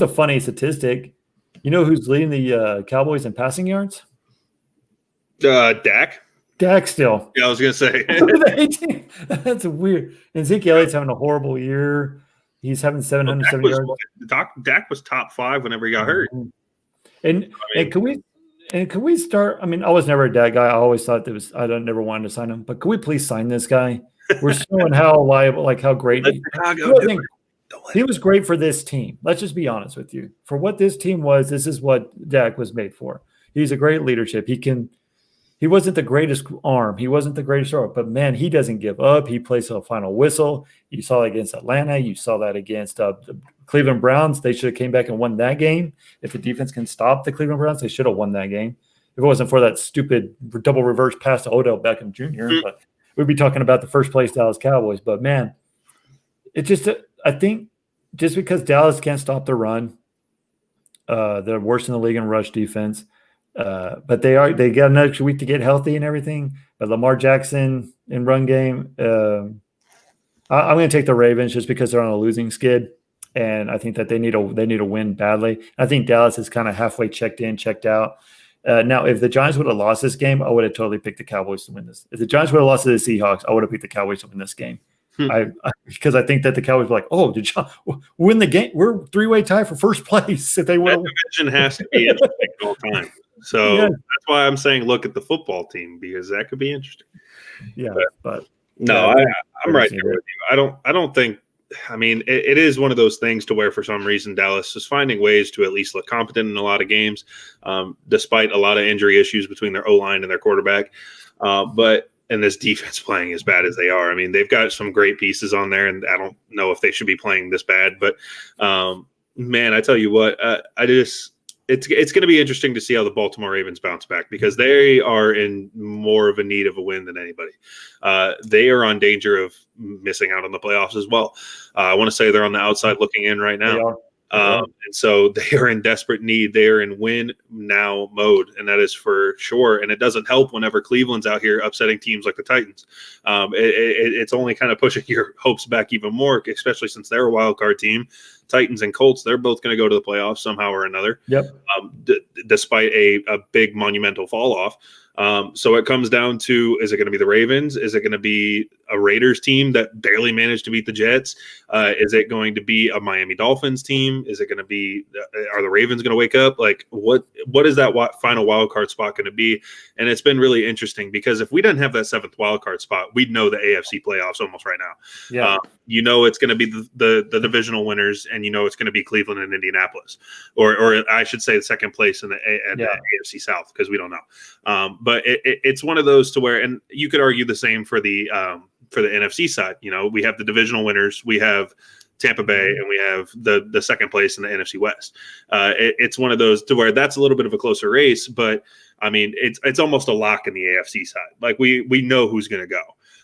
a funny statistic. You know who's leading the Cowboys in passing yards? Dak. Dak still. Yeah, I was going to say. That's weird. And Zeke Elliott's having a horrible year. He's having 770 yards. Dak was top 5 whenever he got hurt. And can we start? I mean, I was never a Dak guy. I always thought I never wanted to sign him. But can we please sign this guy? We're showing how liable, like how great he was great for this team. Let's just be honest with you. For what this team was, this is what Dak was made for. He's a great leadership. He wasn't the greatest arm. He wasn't the greatest thrower, but man, he doesn't give up. He plays till the final whistle. You saw that against Atlanta. You saw that against the Cleveland Browns. They should have came back and won that game. If the defense can stop the Cleveland Browns, they should have won that game. If it wasn't for that stupid double reverse pass to Odell Beckham Jr., but we'd be talking about the first place Dallas Cowboys. But man, I think just because Dallas can't stop the run, they're worse in the league in rush defense. But they got an extra week to get healthy and everything. But Lamar Jackson in run game, I'm going to take the Ravens just because they're on a losing skid, and I think that they need a win badly. I think Dallas is kind of halfway checked in, checked out. Now, if the Giants would have lost this game, I would have totally picked the Cowboys to win this. If the Giants would have lost to the Seahawks, I would have picked the Cowboys to win this game. Because I think that the Cowboys were like, oh, did you win the game? We're 3-way tie for first place. If they would, that division has to be interesting all time. So that's why I'm saying look at the football team, because that could be interesting. Yeah, but no, I'm right there with you. I don't think. I mean, it is one of those things to where for some reason Dallas is finding ways to at least look competent in a lot of games, despite a lot of injury issues between their O-line and their quarterback. And this defense playing as bad as they are. I mean, they've got some great pieces on there, and I don't know if they should be playing this bad. But man, I tell you what, it's going to be interesting to see how the Baltimore Ravens bounce back, because they are in more of a need of a win than anybody. They are on danger of missing out on the playoffs as well. I want to say they're on the outside looking in right now. And so they are in desperate need. They are in win now mode, and that is for sure. And it doesn't help whenever Cleveland's out here upsetting teams like the Titans. It's only kind of pushing your hopes back even more, especially since they're a wild card team. Titans and Colts, they're both going to go to the playoffs somehow or another. Yep. Despite a big monumental fall off. So it comes down to, is it going to be the Ravens? Is it going to be a Raiders team that barely managed to beat the Jets? Is it going to be a Miami Dolphins team? Is it going to be, are the Ravens going to wake up? Like what is that final wild card spot going to be? And it's been really interesting, because if we didn't have that 7th wild card spot, we'd know the AFC playoffs almost right now. Yeah. It's going to be the divisional winners, and it's going to be Cleveland and Indianapolis, or I should say the second place in the AFC South, because we don't know. But it's one of those to where, and you could argue the same for the NFC side. We have the divisional winners, we have Tampa Bay, and we have the second place in the NFC West. It's one of those to where that's a little bit of a closer race, but I mean, it's almost a lock in the AFC side. Like we know who's going to go.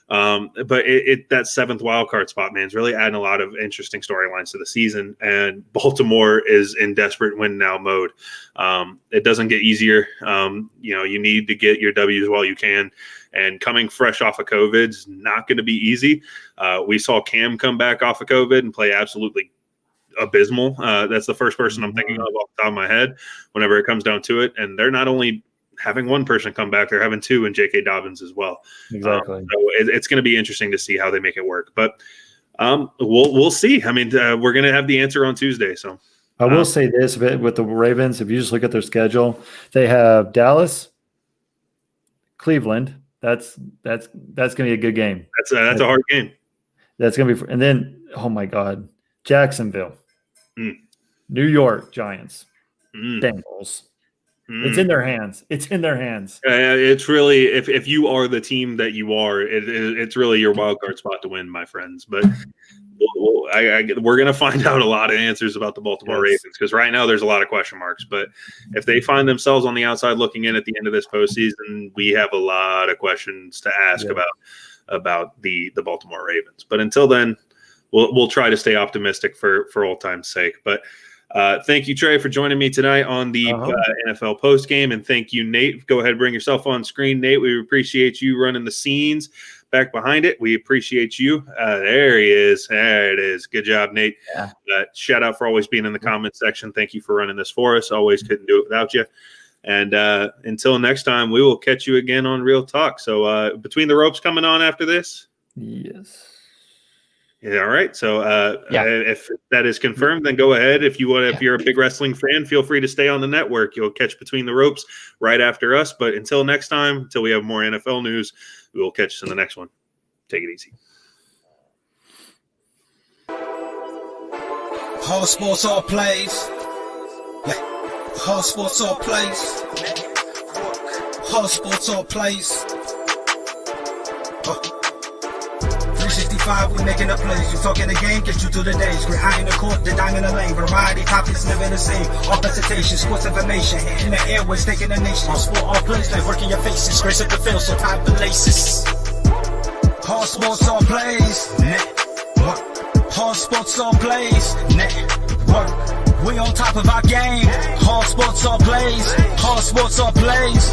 But that 7th wild card spot, man, is really adding a lot of interesting storylines to the season, and Baltimore is in desperate win now mode. It doesn't get easier. You need to get your W's while you can, and coming fresh off of COVID is not going to be easy. We saw Cam come back off of COVID and play absolutely abysmal. That's the first person I'm thinking of off the top of my head whenever it comes down to it. And they're not only having one person come back, they're having 2 in J.K. Dobbins as well. Exactly. So it's going to be interesting to see how they make it work. But we'll see. I mean, we're going to have the answer on Tuesday. So I will say this with the Ravens, if you just look at their schedule, they have Dallas, Cleveland. That's going to be a good game. That's a hard game. That's going to be, and then, oh my God, Jacksonville, New York Giants, Bengals, It's in their hands. It's in their hands. It's really, if you are the team that you are, it's really your wild card spot to win, my friends. But we're going to find out a lot of answers about the Baltimore Ravens, because right now there's a lot of question marks. But if they find themselves on the outside looking in at the end of this postseason, we have a lot of questions to ask about the Baltimore Ravens. But until then, we'll try to stay optimistic for old time's sake. But thank you, Trey, for joining me tonight on the NFL post game, and thank you, Nate. Go ahead and bring yourself on screen, Nate. We appreciate you running the scenes back behind it. We appreciate you. There he is. There it is. Good job, Nate. Yeah. Shout out for always being in the comment section. Thank you for running this for us. Always couldn't do it without you. And until next time, we will catch you again on Real Talk. So Between the Ropes coming on after this? Yes. Yeah, all right. So if that is confirmed, then go ahead. If you're a big wrestling fan, feel free to stay on the network. You'll catch Between the Ropes right after us. But until next time, until we have more NFL news, we will catch us in the next one. Take it easy. All sports, all plays. Yeah. All sports, all plays. All sports, all plays. 365, we making a plays. You talking the game, get you through the days. We're eye in the court, the dime in the lane. Variety, topics never the same. All presentation, sports information. In the airways, taking the nation. All sport, all plays, like working your faces. Grace at the field, so type the laces. All sports, all plays. Network. All sports, all plays. Network. We on top of our game. All sports, all plays. All sports, all plays.